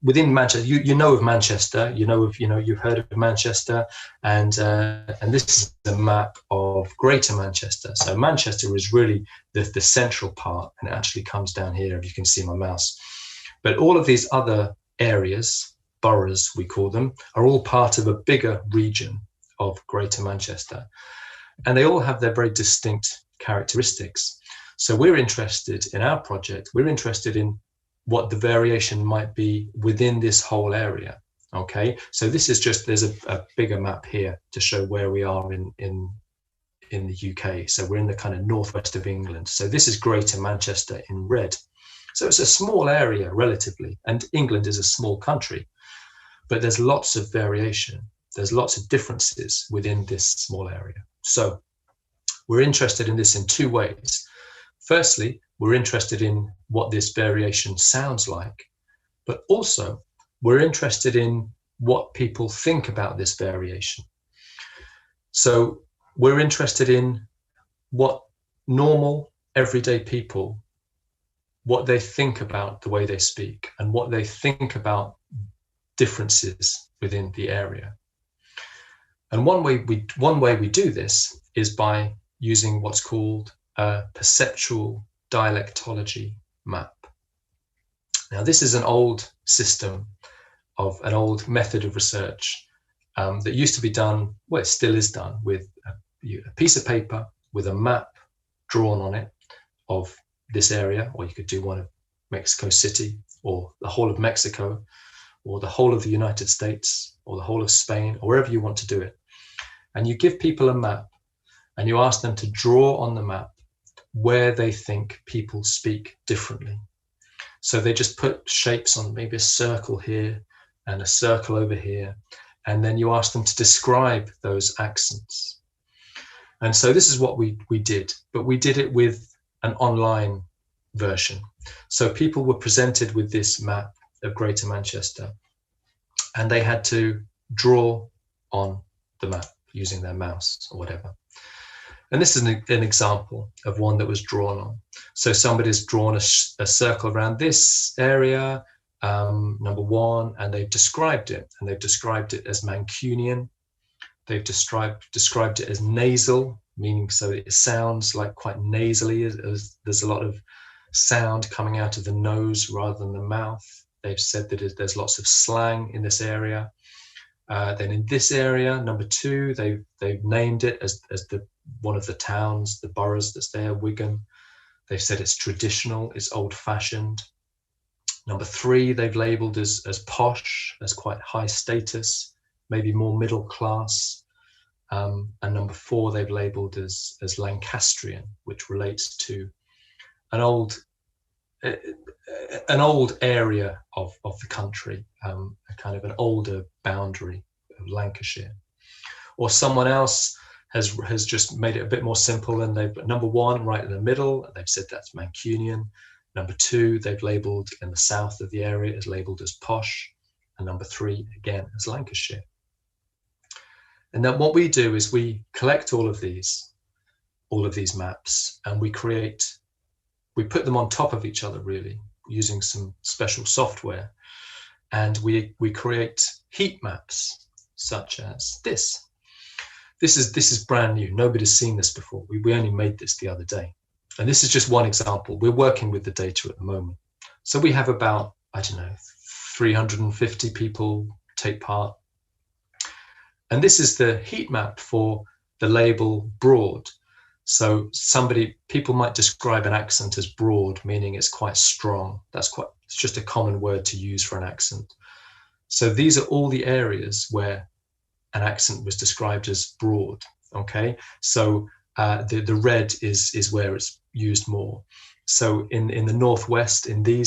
within Manchester, you know of Manchester, you've heard of Manchester, and this is a map of Greater Manchester. So Manchester is really the central part, and it actually comes down here, if you can see my mouse. But all of these other areas, boroughs we call them, are all part of a bigger region of Greater Manchester, and they all have their very distinct characteristics. So we're interested in our project, we're interested in what the variation might be within this whole area. Okay, so this is just, there's a bigger map here to show where we are in the UK. So we're in the kind of northwest of England. So this is Greater Manchester in red. So it's a small area relatively, and England is a small country, but there's lots of variation. There's lots of differences within this small area. So we're interested in this in two ways. Firstly, we're interested in what this variation sounds like, but also we're interested in what people think about this variation. So we're interested in what normal, everyday people, what they think about the way they speak and what they think about differences within the area. And one way we do this is by using what's called a perceptual dialectology map. Now, this is an old system of an old method of research that used to be done, well, it still is done, with a piece of paper with a map drawn on it of this area, or you could do one of Mexico City, or the whole of Mexico, or the whole of the United States, or the whole of Spain, or wherever you want to do it. And you give people a map and you ask them to draw on the map where they think people speak differently. So they just put shapes on, maybe a circle here and a circle over here, and then you ask them to describe those accents. And so this is what we did, but we did it with an online version. So people were presented with this map of Greater Manchester, and they had to draw on the map using their mouse or whatever. And this is an example of one that was drawn on. So somebody's drawn a circle around this area, number one, and they've described it. And they've described it as Mancunian. They've described it as nasal, meaning so it sounds like quite nasally, as there's a lot of sound coming out of the nose rather than the mouth. They've said that there's lots of slang in this area. Then in this area, number two, they've named it as one of the towns, the boroughs that's there, Wigan. They've said it's traditional, it's old-fashioned. Number three, they've labelled as posh, as quite high status, maybe more middle class. And number four, they've labelled as Lancastrian, which relates to an old an old area of the country, a kind of an older boundary of Lancashire. Or someone else has just made it a bit more simple, and they've put number 1 right in the middle, they've said that's Mancunian. Number 2, they've labelled in the south of the area is labelled as posh, and number 3 again as Lancashire. And then what we do is we collect all of these maps, and we put them on top of each other, really, using some special software, and we create heat maps such as this. This is brand new. Nobody's seen this before. We only made this the other day. And this is just one example. We're working with the data at the moment. So we have about, I don't know, 350 people take part. And this is the heat map for the label broad. So people might describe an accent as broad, meaning it's quite strong. It's just a common word to use for an accent. So these are all the areas where an accent was described as broad, okay? So the red is where it's used more. So in the northwest, in the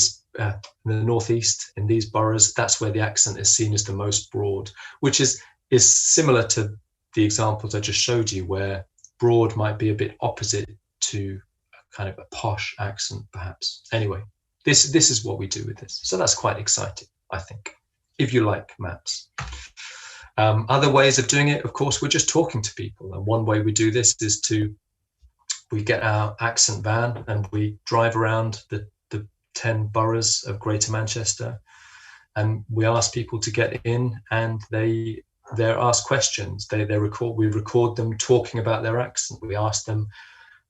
northeast, in these boroughs, that's where the accent is seen as the most broad, which is similar to the examples I just showed you, where broad might be a bit opposite to a kind of a posh accent, perhaps. Anyway, this is what we do with this. So that's quite exciting, I think, if you like maps. Other ways of doing it, of course, we're just talking to people. And one way we do this is we get our accent van and we drive around the 10 boroughs of Greater Manchester, and we ask people to get in, and they're asked questions. We record them talking about their accent. We ask them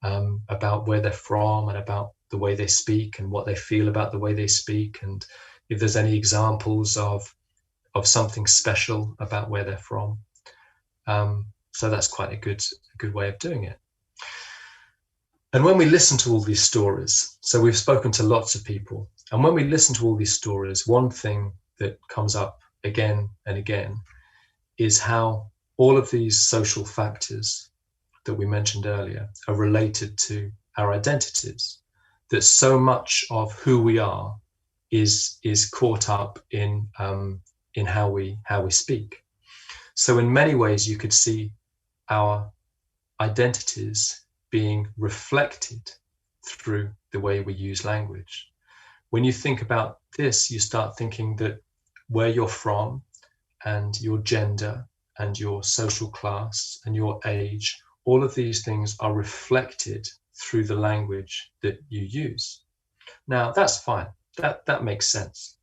about where they're from and about the way they speak and what they feel about the way they speak, and if there's any examples of something special about where they're from. So that's quite a good way of doing it. And when we listen to all these stories, so we've spoken to lots of people, and when we listen to all these stories, one thing that comes up again and again is how all of these social factors that we mentioned earlier are related to our identities, that so much of who we are is caught up in how we speak. So in many ways, you could see our identities being reflected through the way we use language. When you think about this, you start thinking that where you're from and your gender and your social class and your age, all of these things are reflected through the language that you use. Now, that's fine. That makes sense.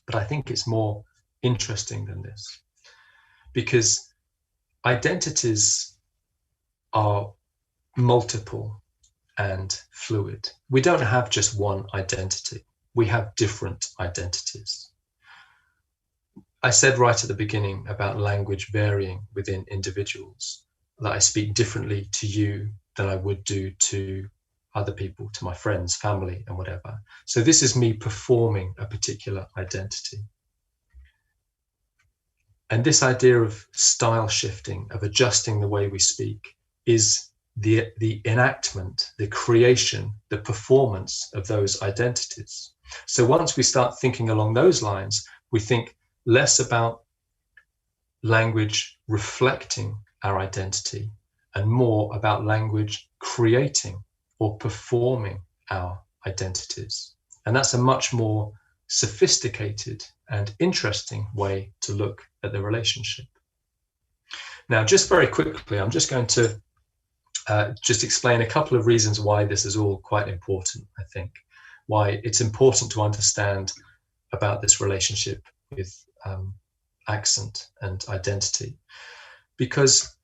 But I think it's more interesting than this, because identities are multiple and fluid. We don't have just one identity. We have different identities. I said right at the beginning about language varying within individuals, that I speak differently to you than I would do to other people, to my friends, family, and whatever. So this is me performing a particular identity. And this idea of style shifting, of adjusting the way we speak, is the enactment, the creation, the performance of those identities. So once we start thinking along those lines, we think less about language reflecting our identity and more about language creating or performing our identities. And that's a much more sophisticated and interesting way to look at the relationship. Now, just very quickly, I'm just going to just explain a couple of reasons why this is all quite important, I think, why it's important to understand about this relationship with accent and identity. Because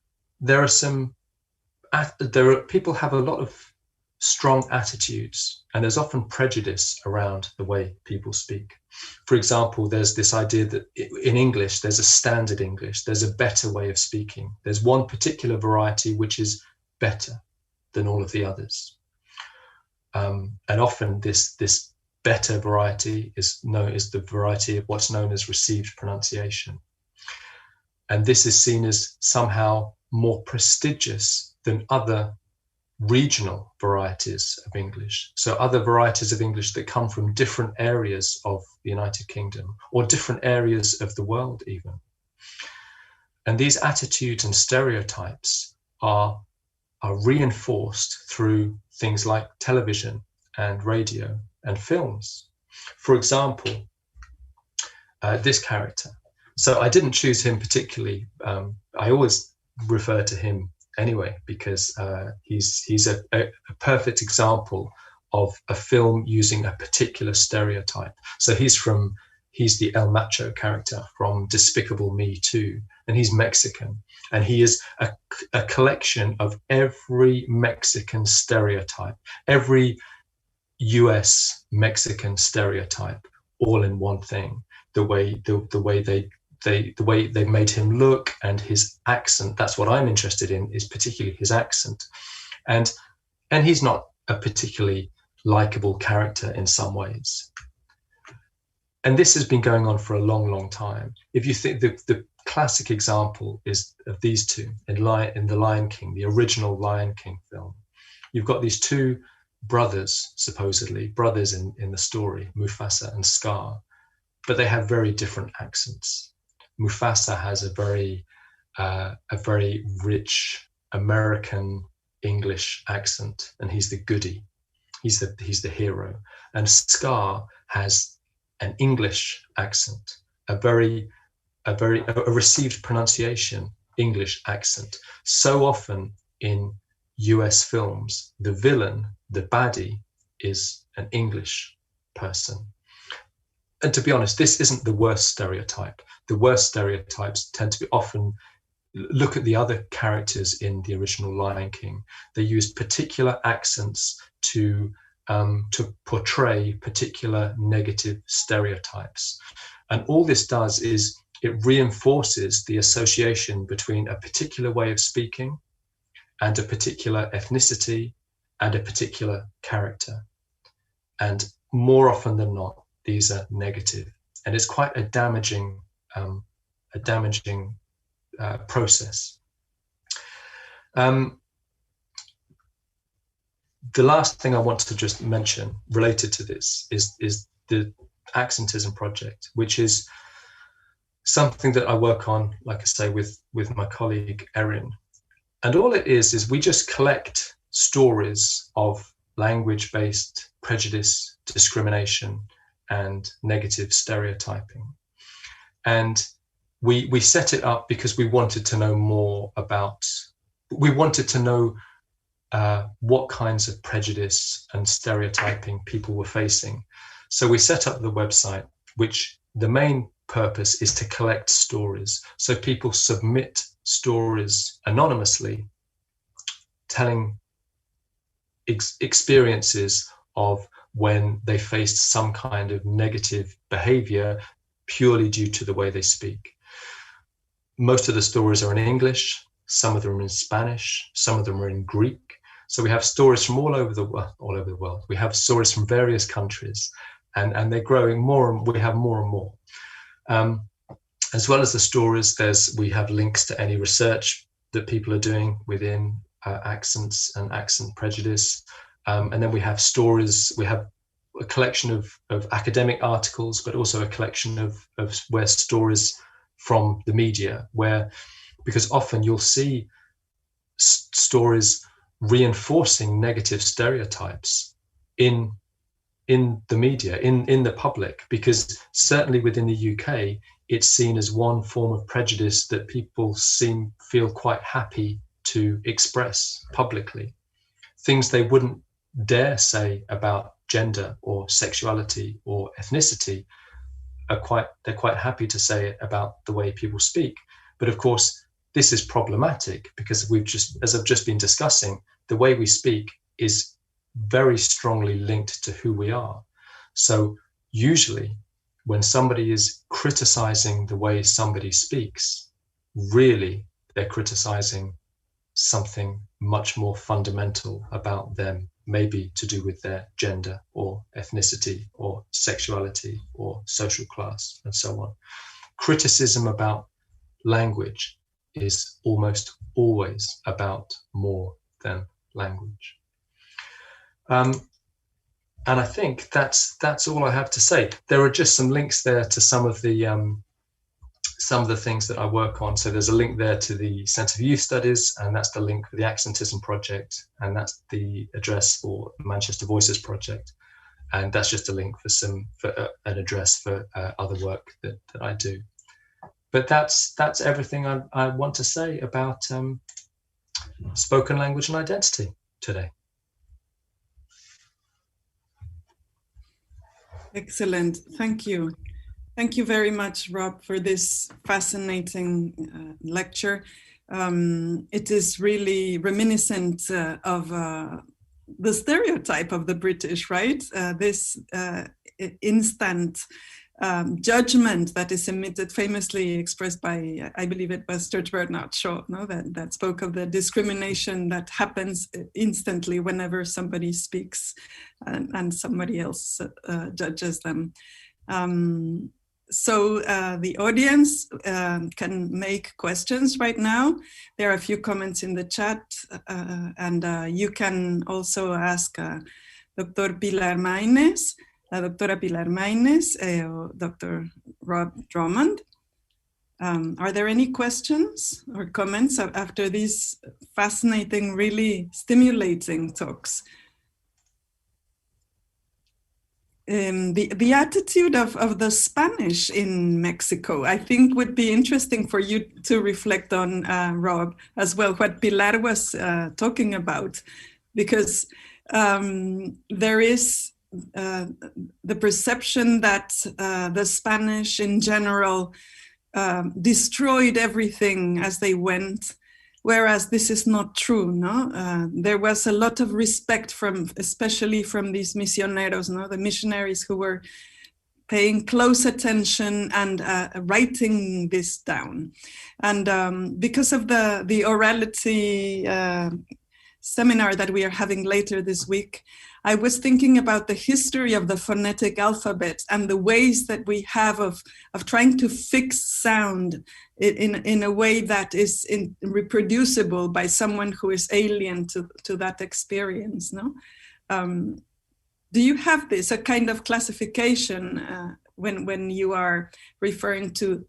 people have a lot of strong attitudes, and there's often prejudice around the way people speak. For example, there's this idea that in English, there's a standard English, there's a better way of speaking. There's one particular variety which is better than all of the others. And often this better variety is the variety of what's known as received pronunciation. And this is seen as somehow more prestigious than other regional varieties of English. So other varieties of English that come from different areas of the United Kingdom or different areas of the world even. And these attitudes and stereotypes are reinforced through things like television and radio and films. For example, this character. So I didn't choose him particularly. I always refer to him anyway, because he's a perfect example of a film using a particular stereotype. So he's the El Macho character from Despicable Me 2, and he's Mexican. And he is a collection of every Mexican stereotype, every US Mexican stereotype, all in one thing. The way they made him look and his accent. That's what I'm interested in, is particularly his accent. And he's not a particularly likable character in some ways. And this has been going on for a long, long time. If you think the classic example is of these two in The Lion King, the original Lion King film. You've got these two brothers, supposedly brothers in the story, Mufasa and Scar, but they have very different accents. Mufasa has a very rich American English accent, and he's the goody. He's the hero. And Scar has an English accent, a received pronunciation English accent. So often in US films, the villain, the baddie, is an English person. And to be honest, this isn't the worst stereotype. The worst stereotypes tend to be often, look at the other characters in the original Lion King. They used particular accents to portray particular negative stereotypes. And all this does is it reinforces the association between a particular way of speaking and a particular ethnicity and a particular character. And more often than not, these are negative, and it's quite a damaging process. The last thing I want to just mention related to this is the Accentism Project, which is something that I work on, like I say, with my colleague Erin. And all it is we just collect stories of language-based prejudice, discrimination, and negative stereotyping. And we set it up because we wanted to know more about, we wanted to know what kinds of prejudice and stereotyping people were facing. So we set up the website, which the main purpose is to collect stories. So people submit stories anonymously, telling experiences of when they faced some kind of negative behavior purely due to the way they speak. Most of the stories are in English, some of them are in Spanish, some of them are in Greek. So we have stories from all over the world. We have stories from various countries, and they're growing more, and we have more and more. As well as the stories, we have links to any research that people are doing within accents and accent prejudice. And then we have stories, we have a collection of academic articles, but also a collection of where stories from the media, because often you'll see stories reinforcing negative stereotypes in the media, in the public, because certainly within the UK, it's seen as one form of prejudice that people feel quite happy to express publicly. Things they wouldn't dare say about gender or sexuality or ethnicity they're quite happy to say it about the way people speak. But of course, this is problematic because as I've just been discussing, the way we speak is very strongly linked to who we are. So usually when somebody is criticizing the way somebody speaks, really they're criticizing something much more fundamental about them, maybe to do with their gender or ethnicity or sexuality or social class and so on. Criticism about language is almost always about more than language. And I think that's all I have to say. There are just some links there to some of the things that I work on. So there's a link there to the Centre for Youth Studies, and that's the link for the Accentism Project, and that's the address for Manchester Voices Project, and that's just a link for an address for other work that I do. But that's everything I want to say about spoken language and identity today. Excellent. Thank you. Thank you very much, Rob, for this fascinating lecture. It is really reminiscent of the stereotype of the British, right? This instant judgment that is emitted, famously expressed by, I believe it was George Bernard Shaw, no? that spoke of the discrimination that happens instantly whenever somebody speaks and somebody else judges them. So the audience can make questions right now. There are a few comments in the chat, and you can also ask Dr. Pilar Máynez, Doctora Pilar Máynez, Dr. Rob Drummond. Are there any questions or comments after these fascinating, really stimulating talks? The attitude of the Spanish in Mexico, I think would be interesting for you to reflect on, Rob, as well, what Pilar was talking about, because there is the perception that the Spanish in general destroyed everything as they went, whereas this is not true, no? There was a lot of respect especially from these misioneros, no? The missionaries who were paying close attention and writing this down. And because of the orality seminar that we are having later this week, I was thinking about the history of the phonetic alphabet and the ways that we have of trying to fix sound in a way that is reproducible by someone who is alien to that experience, no? Do you have this, a kind of classification when you are referring to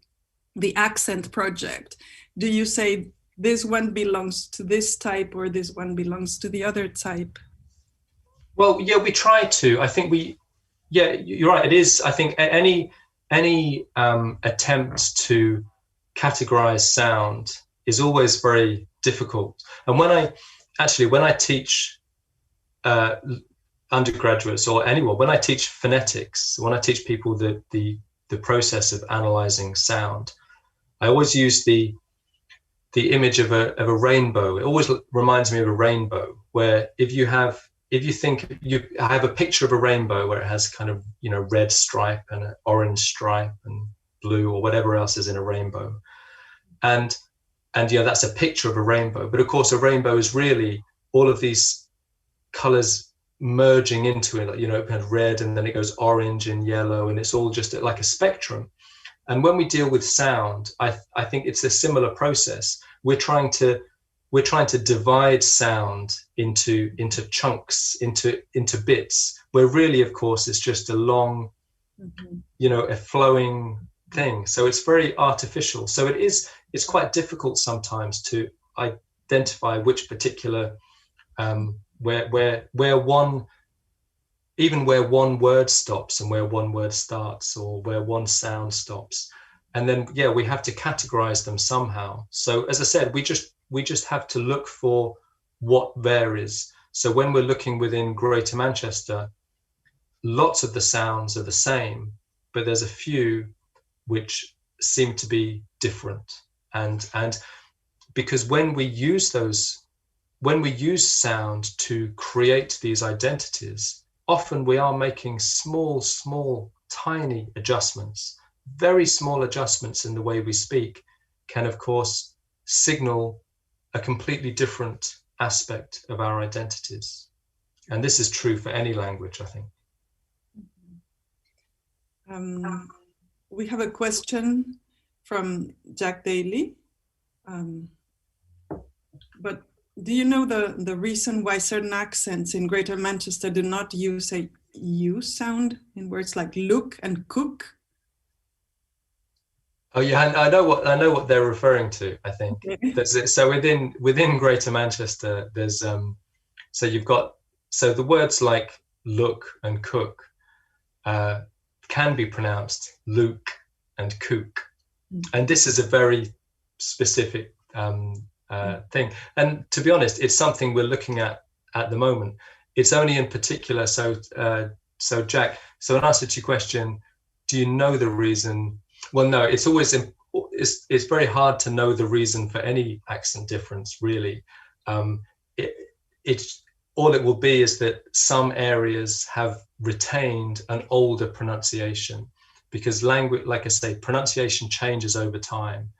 the Accent Project? Do you say this one belongs to this type or this one belongs to the other type? Well, yeah, we try to. I think yeah, you're right. It is, I think, any attempt to categorize sound is always very difficult. And when I teach undergraduates or anyone, when I teach phonetics, when I teach people the process of analyzing sound, I always use the image of a rainbow. It always reminds me of a rainbow, where if you have I have a picture of a rainbow where it has kind of, you know, red stripe and an orange stripe and blue or whatever else is in a rainbow. And yeah, that's a picture of a rainbow. But of course, a rainbow is really all of these colors merging into it, you know, kind of red, and then it goes orange and yellow, and it's all just like a spectrum. And when we deal with sound, I think it's a similar process. We're trying to divide sound into chunks, into bits, where really, of course, it's just a long, you know, a flowing thing. So it's very artificial. So it's quite difficult sometimes to identify which particular where one word stops and where one word starts, or where one sound stops. And then, yeah, we have to categorize them somehow. So as I said, we just have to look for what varies. So when we're looking within Greater Manchester, lots of the sounds are the same, but there's a few which seem to be different. And because when we use sound to create these identities, often we are making small, tiny adjustments. Very small adjustments in the way we speak can, of course, signal a completely different aspect of our identities. And this is true for any language, I think. We have a question from Jack Daly. But do you know the reason why certain accents in Greater Manchester do not use a U sound in words like look and cook? Oh yeah, I know what they're referring to. I think so within Greater Manchester, there's so you've got the words like look and cook can be pronounced Luke and kook, and this is a very specific thing. And to be honest, it's something we're looking at the moment. It's only in particular. So Jack. So in answer to your question, do you know the reason? Well, no. It's always it's very hard to know the reason for any accent difference, really. It's all it will be is that some areas have retained an older pronunciation, because language, like I say, pronunciation changes over time,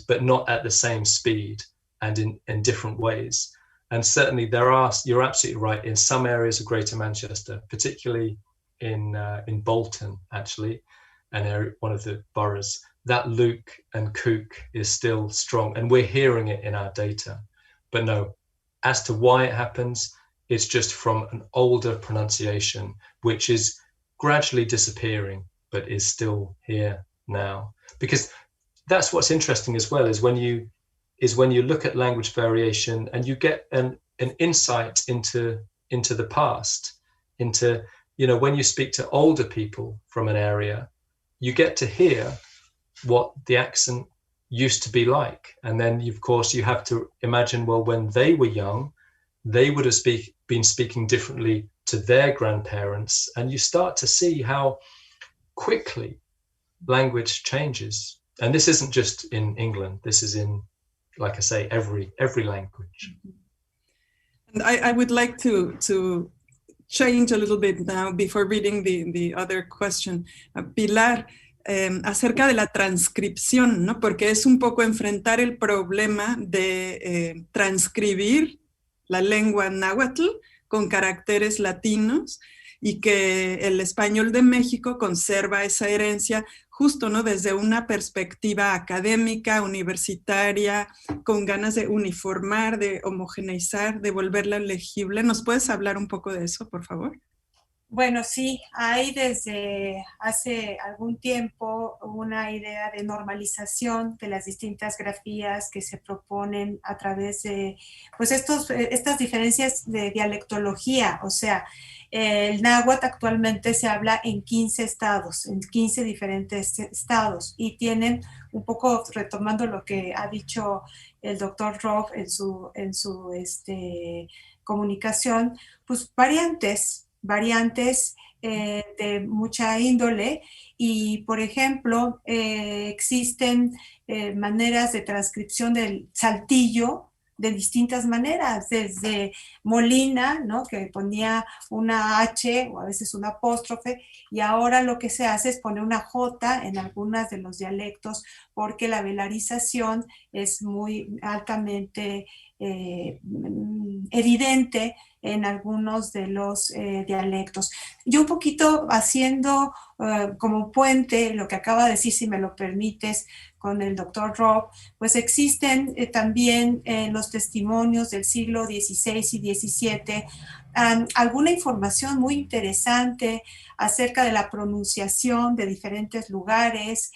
but not at the same speed and in different ways. And certainly you're absolutely right, in some areas of Greater Manchester, particularly in Bolton, actually, and one of the boroughs, that Luke and kook is still strong, and we're hearing it in our data. But no, as to why it happens, it's just from an older pronunciation, which is gradually disappearing, but is still here now. Because that's what's interesting as well, is when you look at language variation and you get an insight into the past, into, when you speak to older people from an area, you get to hear what the accent used to be like. And then, of course, you have to imagine, well, when they were young, they would have been speaking differently to their grandparents. And you start to see how quickly language changes. And this isn't just in England. This is in, like I say, every language. And I would like to change a little bit now before reading the other question. Pilar, acerca de la transcripción, ¿no? Porque es un poco enfrentar el problema de transcribir la lengua náhuatl con caracteres latinos, y que el español de México conserva esa herencia justo, ¿no? Desde una perspectiva académica, universitaria, con ganas de uniformar, de homogeneizar, de volverla legible. ¿Nos puedes hablar un poco de eso, por favor? Bueno, sí, hay desde hace algún tiempo una idea de normalización de las distintas grafías que se proponen a través de, pues, estas diferencias de dialectología. O sea, el náhuatl actualmente se habla en 15 estados, en 15 diferentes estados, y tienen, un poco retomando lo que ha dicho el doctor Roth en su comunicación, pues variantes de mucha índole. Y, por ejemplo, existen maneras de transcripción del saltillo de distintas maneras, desde Molina, ¿no? Que ponía una H o a veces una apóstrofe, y ahora lo que se hace es poner una J en algunos de los dialectos, porque la velarización es muy altamente evidente en algunos de los dialectos. Yo un poquito haciendo como puente lo que acaba de decir, si me lo permites, con el doctor Rob, pues existen también los testimonios del siglo XVI y XVII, alguna información muy interesante acerca de la pronunciación de diferentes lugares,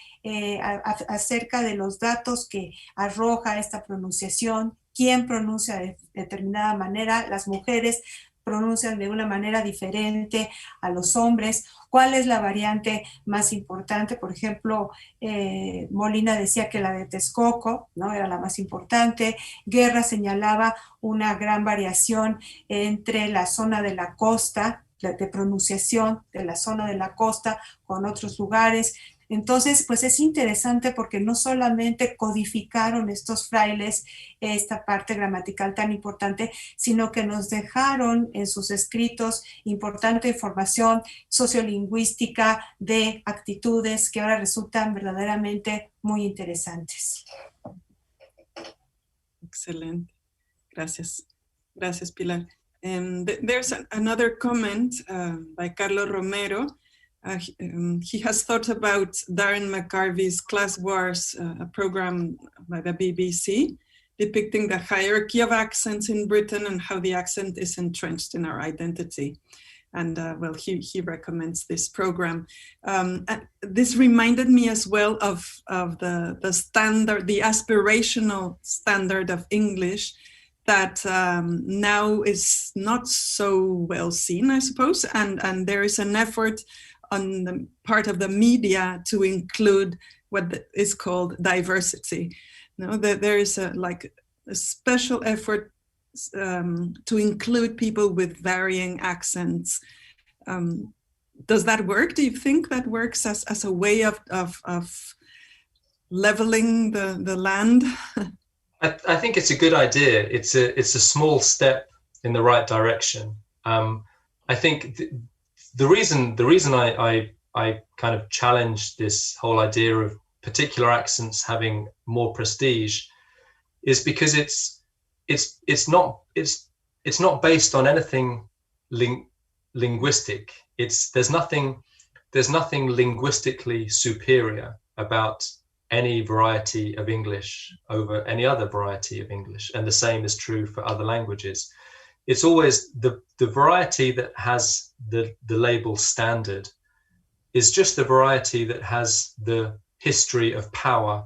acerca de los datos que arroja esta pronunciación, quién pronuncia de determinada manera, las mujeres pronuncian de una manera diferente a los hombres, cuál es la variante más importante. Por ejemplo, Molina decía que la de Texcoco, ¿no?, era la más importante. Guerra señalaba una gran variación entre la zona de la costa, de pronunciación de la zona de la costa con otros lugares. Entonces, pues es interesante porque no solamente codificaron estos frailes esta parte gramatical tan importante, sino que nos dejaron en sus escritos importante información sociolingüística de actitudes que ahora resultan verdaderamente muy interesantes. Excelente. Gracias. Gracias, Pilar. There's another comment by Carlos Romero. He has thought about Darren McGarvey's Class Wars, a program by the BBC. depicting the hierarchy of accents in Britain and how the accent is entrenched in our identity. And well, he recommends this program. This reminded me as well of the standard, the aspirational standard of English that now is not so well seen, I suppose. And there is an effort on the part of the media to include what is called diversity. You know, there is a special effort to include people with varying accents. Does that work? Do you think that works as a way of leveling the land? I think it's a good idea. It's a small step in the right direction. I think the reason I kind of challenge this whole idea of particular accents having more prestige is because it's not based on anything linguistic. There's nothing linguistically superior about any variety of English over any other variety of English, and the same is true for other languages. It's always the variety that has the label standard is just the variety that has the history of power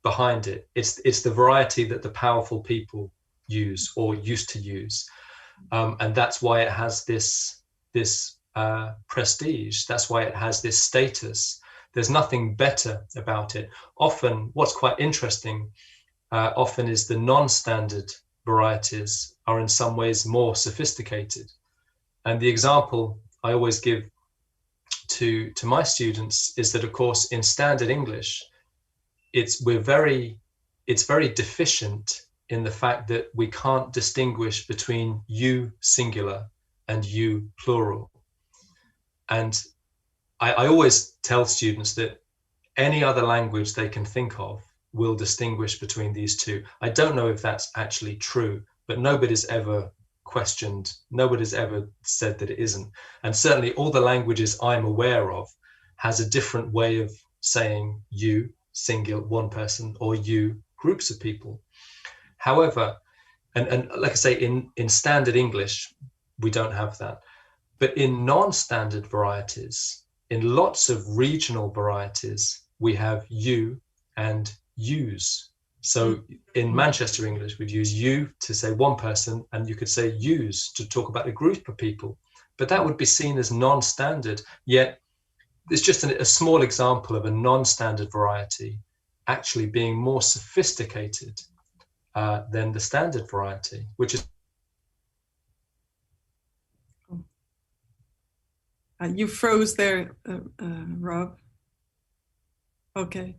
behind it. It's the variety that the powerful people use or used to use, and that's why it has this prestige. That's why it has this status. There's nothing better about it. Often, what's quite interesting, often is the non-standard varieties are in some ways more sophisticated. And the example I always give to my students is that, of course, in standard English, it's very deficient in the fact that we can't distinguish between you singular and you plural. And I always tell students that any other language they can think of will distinguish between these two. I don't know if that's actually true, but nobody's ever questioned, nobody's ever said that it isn't. And certainly all the languages I'm aware of has a different way of saying you, singular, one person, or you, groups of people. However, and like I say, in standard English, we don't have that. But in non-standard varieties, in lots of regional varieties, we have you and yous. So in Manchester English, we'd use you to say one person, and you could say yous to talk about a group of people. But that would be seen as non-standard. Yet it's just a small example of a non-standard variety actually being more sophisticated than the standard variety, which is... You froze there, Rob. Okay.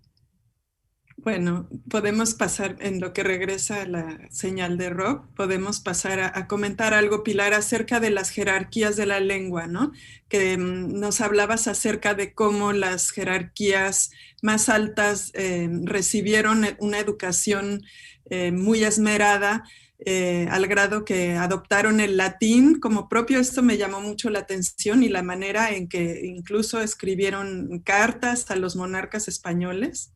Bueno, podemos pasar, en lo que regresa la señal de Rob, podemos pasar a comentar algo, Pilar, acerca de las jerarquías de la lengua, ¿no? Que nos hablabas acerca de cómo las jerarquías más altas recibieron una educación muy esmerada, al grado que adoptaron el latín como propio. Esto me llamó mucho la atención, y la manera en que incluso escribieron cartas a los monarcas españoles.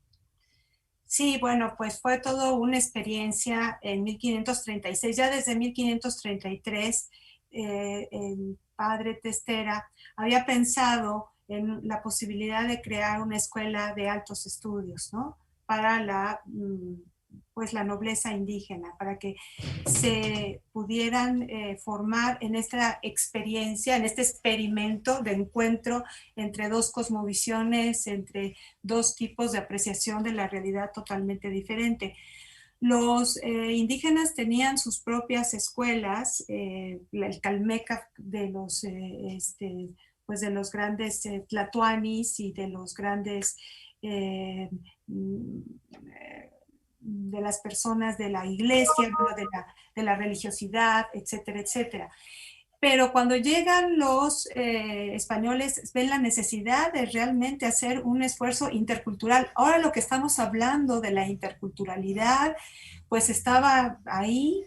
Sí, bueno, pues fue todo una experiencia en 1536. Ya desde 1533 el padre Testera había pensado en la posibilidad de crear una escuela de altos estudios, ¿no? Para la nobleza indígena, para que se pudieran formar en esta experiencia, en este experimento de encuentro entre dos cosmovisiones, entre dos tipos de apreciación de la realidad totalmente diferente. Los indígenas tenían sus propias escuelas, el calmeca de los, pues de los grandes tlatoanis y de los grandes de las personas de la iglesia, de la religiosidad, etcétera, etcétera. Pero cuando llegan los españoles, ven la necesidad de realmente hacer un esfuerzo intercultural. Ahora lo que estamos hablando de la interculturalidad, pues estaba ahí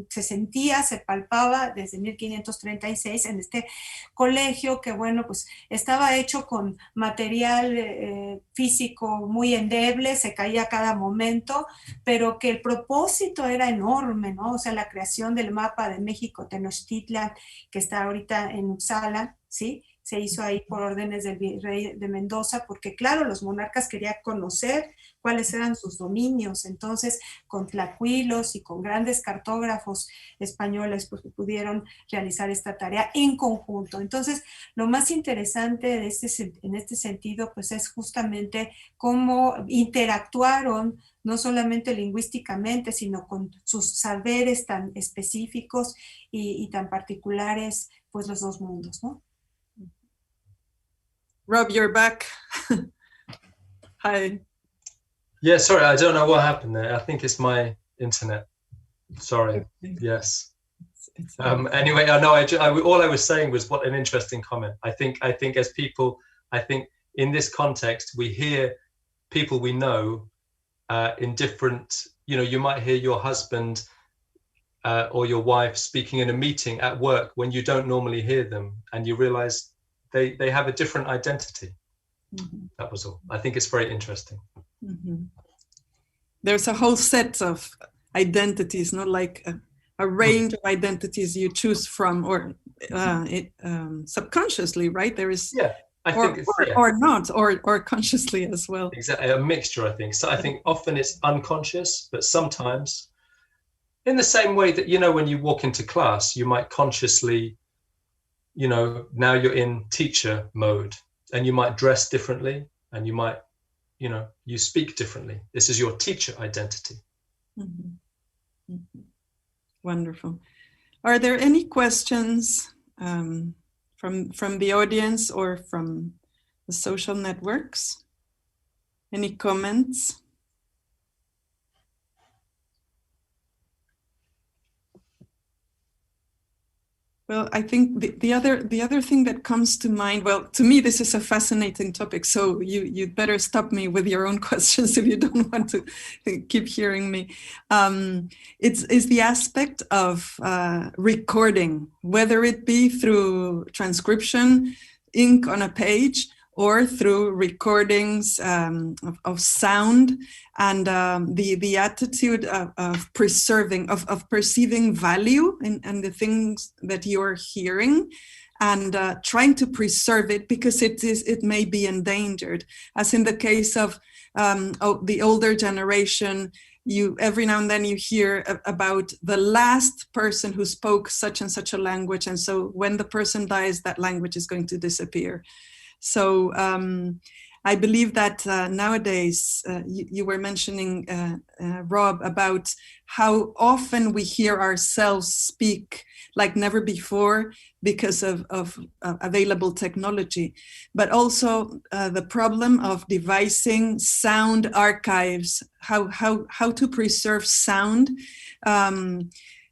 se sentía, se palpaba desde 1536 en este colegio que, bueno, pues estaba hecho con material físico muy endeble, se caía a cada momento, pero que el propósito era enorme, ¿no? O sea, la creación del mapa de México, Tenochtitlan, que está ahorita en Uppsala, ¿sí? Se hizo ahí por órdenes del virrey de Mendoza, porque claro, los monarcas querían conocer cuáles eran sus dominios. Entonces, con tlacuilos y con grandes cartógrafos españoles, pues pudieron realizar esta tarea en conjunto. Entonces, lo más interesante de en este sentido, pues es justamente cómo interactuaron no solamente lingüísticamente, sino con sus saberes tan específicos y tan particulares, pues los dos mundos, ¿no? Rob, you're back. Hi. Yeah, sorry, I don't know what happened there. I think it's my internet. Sorry. Okay. Yes. Anyway, I know. All I was saying was what an interesting comment. I think as people, I think in this context, we hear people we know in different. You know, you might hear your husband or your wife speaking in a meeting at work when you don't normally hear them, and you realize they have a different identity. Mm-hmm. That was all. I think it's very interesting. Mm-hmm. There's a whole set of identities, not like a range of identities you choose from, or subconsciously, right? There is, yeah, I think it's, yeah. or not, or consciously as well. Exactly, a mixture, I think. So I think often it's unconscious, but sometimes, in the same way that, you know, when you walk into class, you might consciously, you know, now you're in teacher mode, and you might dress differently, and you might, you know, you speak differently. This is your teacher identity. Mm-hmm. Mm-hmm. Wonderful. Are there any questions from the audience or from the social networks? Any comments? Well, I think the other thing that comes to mind, well, to me, this is a fascinating topic, so you'd better stop me with your own questions if you don't want to keep hearing me. It's the aspect of recording, whether it be through transcription, ink on a page, or through recordings of sound, and the attitude of preserving, of perceiving value in the things that you're hearing, and trying to preserve it because it may be endangered. As in the case of the older generation, every now and then you hear about the last person who spoke such and such a language, and so when the person dies, that language is going to disappear. So I believe that nowadays, you were mentioning, Rob, about how often we hear ourselves speak like never before because of available technology, but also the problem of devising sound archives, how to preserve sound,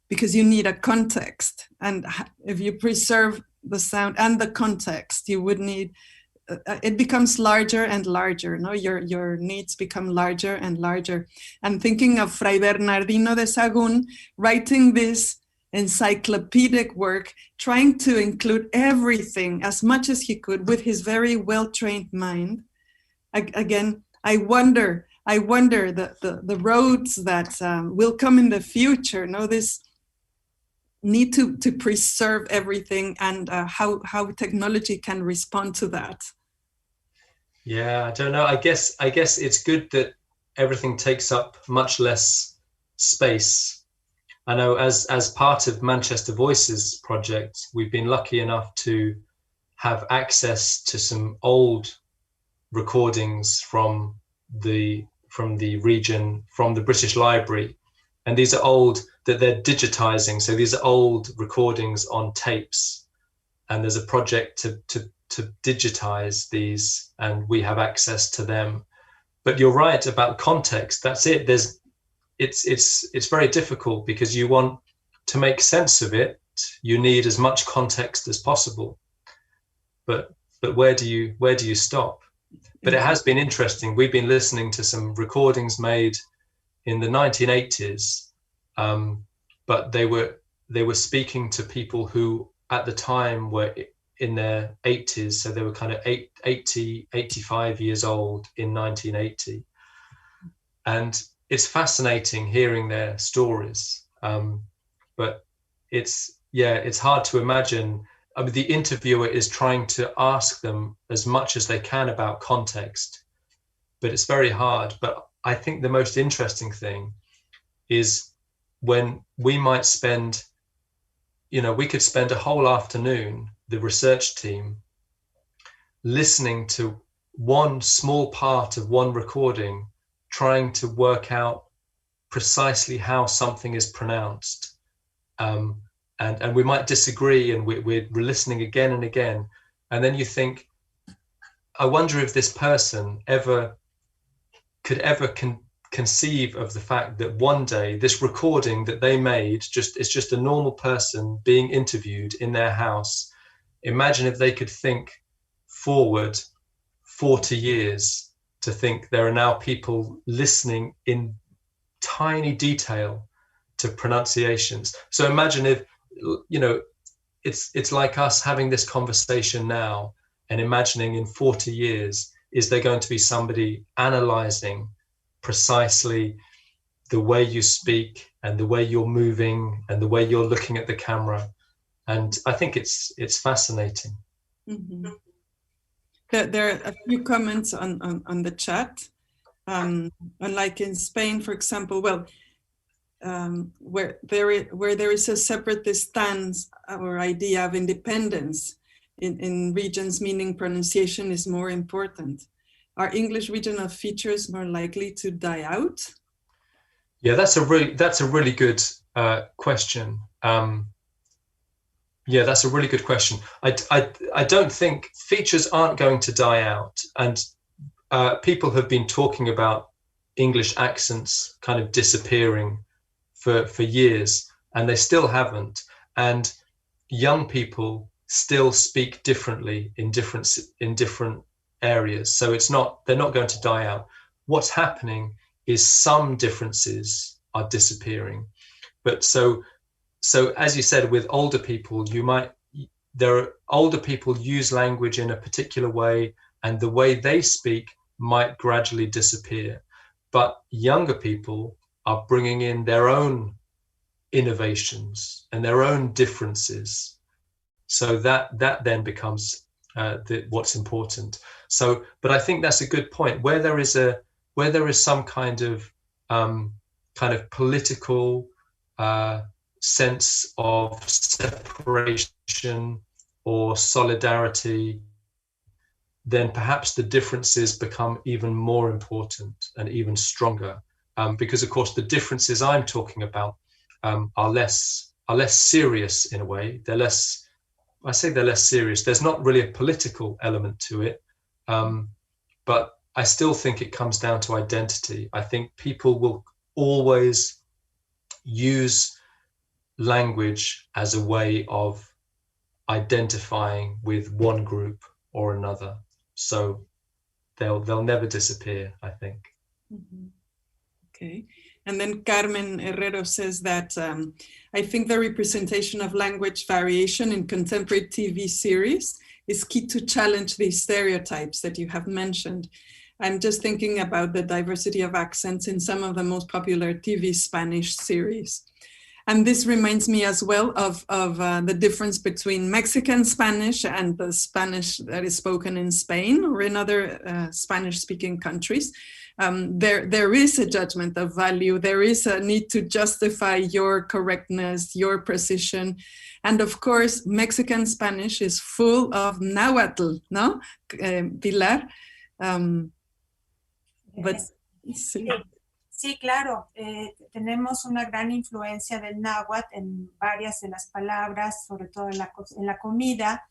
because you need a context. And if you preserve the sound and the context, you would need, it becomes larger and larger, no? Your needs become larger and larger. I'm thinking of Fray Bernardino de Sahagún writing this encyclopedic work, trying to include everything as much as he could with his very well-trained mind. Again, I wonder the roads that will come in the future, no? This need to preserve everything, and how technology can respond to that. Yeah, I don't know. I guess it's good that everything takes up much less space. I know as part of Manchester Voices project, we've been lucky enough to have access to some old recordings from the region, from the British Library. And these are old, that they're digitizing. So these are old recordings on tapes. And there's a project to digitize these, and we have access to them. But you're right about context. That's it. It's very difficult because you want to make sense of it. You need as much context as possible. But where do you stop? But it has been interesting. We've been listening to some recordings made in the 1980s but they were speaking to people who at the time were in their 80s, so they were kind of 80, 85 years old in 1980. And it's fascinating hearing their stories, but it's hard to imagine. I mean, the interviewer is trying to ask them as much as they can about context, but it's very hard. But I think the most interesting thing is when we might spend, we could spend a whole afternoon, the research team, listening to one small part of one recording, trying to work out precisely how something is pronounced. And we might disagree, and we're listening again and again. And then you think, I wonder if this person could ever conceive of the fact that one day this recording that they made is just a normal person being interviewed in their house. Imagine if they could think forward 40 years to think there are now people listening in tiny detail to pronunciations. So imagine if, it's like us having this conversation now and imagining in 40 years, is there going to be somebody analyzing precisely the way you speak and the way you're moving and the way you're looking at the camera? And I think it's fascinating. Mm-hmm. There are a few comments on the chat. Unlike in Spain, for example, where there is a separatist stance or idea of independence in regions, meaning pronunciation is more important. Are English regional features more likely to die out? Yeah, that's a really good question. Yeah, that's a really good question. I don't think features aren't going to die out, and people have been talking about English accents kind of disappearing for years, and they still haven't. And young people still speak differently in different areas, so they're not going to die out. What's happening is some differences are disappearing, but so as you said, with older people, older people use language in a particular way, and the way they speak might gradually disappear. But younger people are bringing in their own innovations and their own differences. So that then becomes what's important. So, but I think that's a good point. Where there is some kind of political sense of separation or solidarity, then perhaps the differences become even more important and even stronger, because of course the differences I'm talking about are less serious in a way. They're less serious. There's not really a political element to it, but I still think it comes down to identity. I think people will always use language as a way of identifying with one group or another. So they'll never disappear, I think. Mm-hmm. Okay. And then Carmen Herrero says that I think the representation of language variation in contemporary TV series is key to challenge these stereotypes that you have mentioned. I'm just thinking about the diversity of accents in some of the most popular TV Spanish series. And this reminds me as well of the difference between Mexican Spanish and the Spanish that is spoken in Spain or in other Spanish-speaking countries. There is a judgment of value. There is a need to justify your correctness, your precision. And of course, Mexican Spanish is full of náhuatl, ¿no, Pilar? But, sí. Sí, claro, tenemos una gran influencia del náhuatl en varias de las palabras, sobre todo en la comida.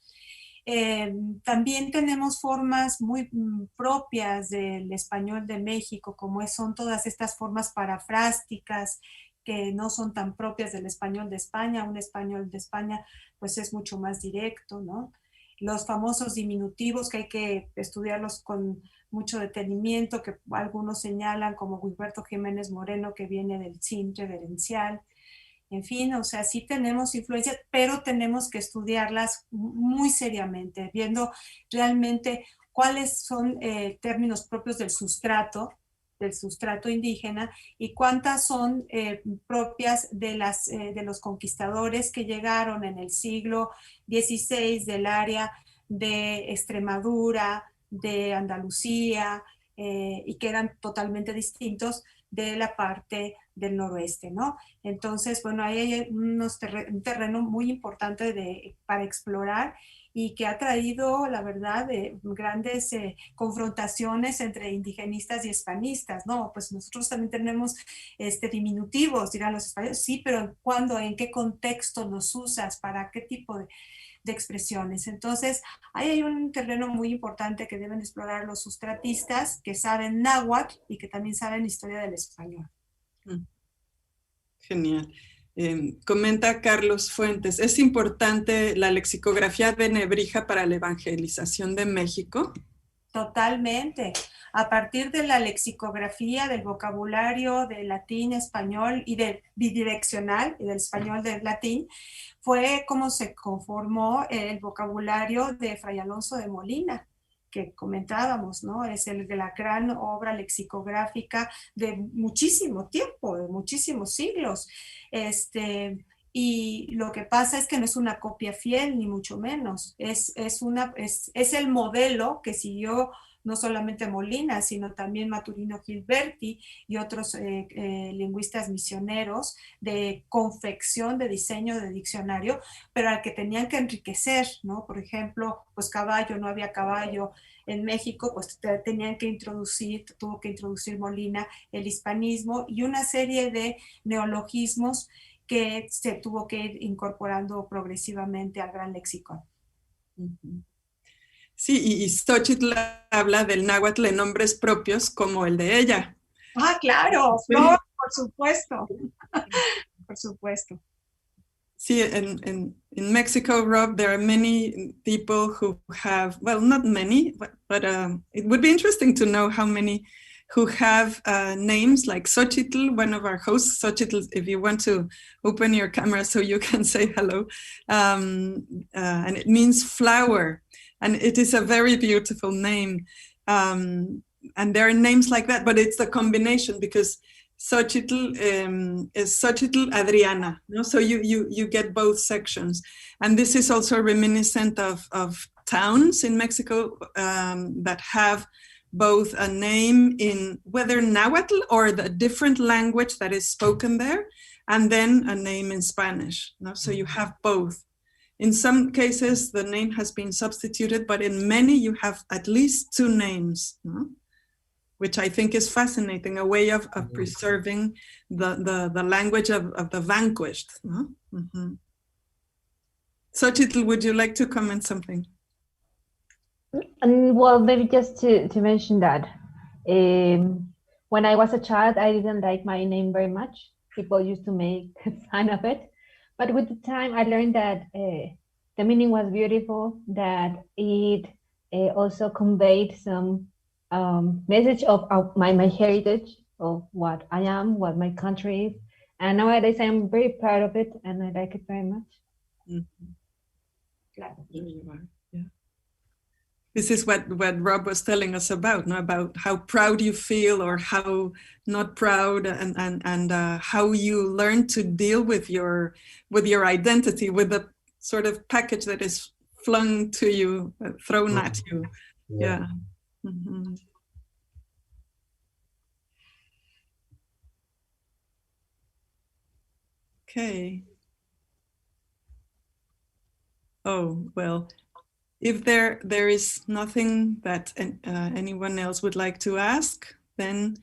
También tenemos formas muy propias del español de México, como son todas estas formas parafrásticas que no son tan propias del español de España. Un español de España pues es mucho más directo, ¿no? Los famosos diminutivos que hay que estudiarlos con mucho detenimiento, que algunos señalan como Gilberto Jiménez Moreno, que viene del sin reverencial. En fin, o sea, sí tenemos influencias, pero tenemos que estudiarlas muy seriamente, viendo realmente cuáles son términos propios del sustrato indígena y cuántas son propias de los conquistadores que llegaron en el siglo XVI del área de Extremadura, de Andalucía, y que eran totalmente distintos de la parte del noroeste, ¿no? Entonces, bueno, ahí hay un terreno muy importante para explorar y que ha traído, la verdad, grandes confrontaciones entre indigenistas y hispanistas, ¿no? Pues nosotros también tenemos diminutivos, dirán los españoles, sí, pero ¿cuándo, en qué contexto los usas, para qué tipo de expresiones? Entonces, ahí hay un terreno muy importante que deben explorar los sustratistas que saben náhuatl y que también saben historia del español. Genial. Comenta Carlos Fuentes, ¿es importante la lexicografía de Nebrija para la evangelización de México? Totalmente. A partir de la lexicografía, del vocabulario de latín, español y del bidireccional y del español del latín, fue como se conformó el vocabulario de Fray Alonso de Molina, que comentábamos, ¿no? Es de la gran obra lexicográfica de muchísimo tiempo, de muchísimos siglos. Y lo que pasa es que no es una copia fiel, ni mucho menos. Es el modelo que siguió no solamente Molina, sino también Maturino Gilberti y otros lingüistas misioneros de confección, de diseño de diccionario, pero al que tenían que enriquecer, ¿no? Por ejemplo, pues caballo, no había caballo en México, pues tuvo que introducir Molina el hispanismo y una serie de neologismos que se tuvo que ir incorporando progresivamente al gran lexicón. Sí, y Xochitl habla del náhuatl en nombres propios como el de ella. Ah, claro, Sí. no, por supuesto, por supuesto. See, in Mexico, Rob, there are many people who have, well, not many, but it would be interesting to know how many who have names like Xochitl, one of our hosts. Xochitl, if you want to open your camera so you can say hello. And it means flower. And it is a very beautiful name. And there are names like that, but it's a combination because Xochitl is Xochitl Adriana, no? So you get both sections. And this is also reminiscent of towns in Mexico that have both a name in whether Nahuatl or the different language that is spoken there, and then a name in Spanish. No? So you have both. In some cases, the name has been substituted, but in many you have at least two names. No? Which I think is fascinating, a way of preserving the language of the vanquished. No? Mm-hmm. Xochitl, would you like to comment something? Well, maybe just to mention that when I was a child, I didn't like my name very much. People used to make fun of it. But with the time, I learned that the meaning was beautiful, that it also conveyed some message of my heritage, of what I am, what my country is. And nowadays I'm very proud of it and I like it very much. Mm-hmm. There you are. Yeah. This is what Rob was telling us about, no? About how proud you feel or how not proud, and how you learn to deal with your identity, with the sort of package that is flung to you, thrown at you. Yeah. Mm-hmm. Okay. Oh, well, if there is nothing that anyone else would like to ask, then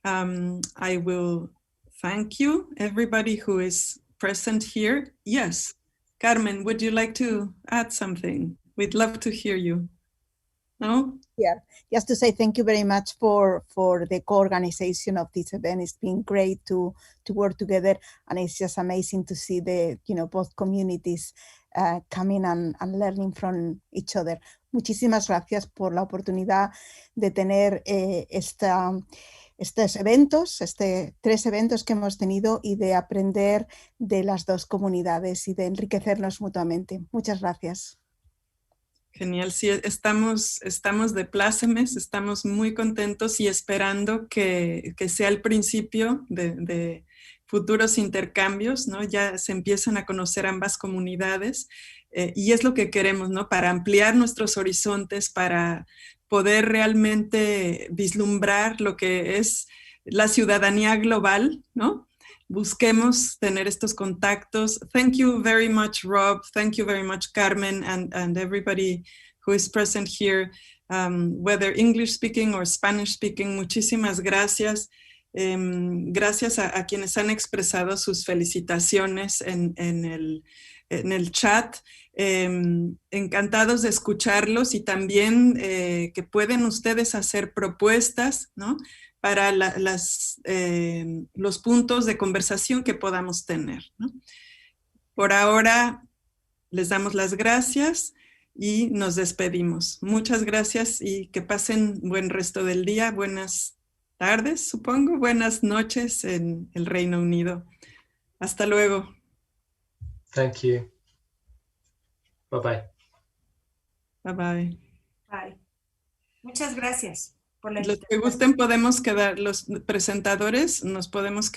I will thank you, everybody who is present here. Yes, Carmen, would you like to add something? We'd love to hear you. No? Yeah, just to say thank you very much for the co-organization of this event. It's been great to work together, and it's just amazing to see the both communities coming and learning from each other. Muchísimas gracias por la oportunidad de tener esta estos eventos, 3 eventos que hemos tenido y de aprender de las 2 comunidades y de enriquecernos mutuamente. Muchas gracias. Genial, sí, estamos de plácemes, estamos muy contentos y esperando que sea el principio de futuros intercambios, ¿no? Ya se empiezan a conocer ambas comunidades y es lo que queremos, ¿no? Para ampliar nuestros horizontes, para poder realmente vislumbrar lo que es la ciudadanía global, ¿no? Busquemos tener estos contactos. Thank you very much, Rob. Thank you very much, Carmen, and everybody who is present here, whether English speaking or Spanish speaking. Muchísimas gracias. Gracias a quienes han expresado sus felicitaciones en el chat. Encantados de escucharlos y también que pueden ustedes hacer propuestas, ¿no? Para los puntos de conversación que podamos tener, ¿no? Por ahora les damos las gracias y nos despedimos. Muchas gracias y que pasen buen resto del día, buenas tardes, supongo, buenas noches en el Reino Unido. Hasta luego. Thank you. Bye-bye. Bye-bye. Bye. Muchas gracias por la Los que invitación. gusten podemos quedar, los presentadores nos podemos quedar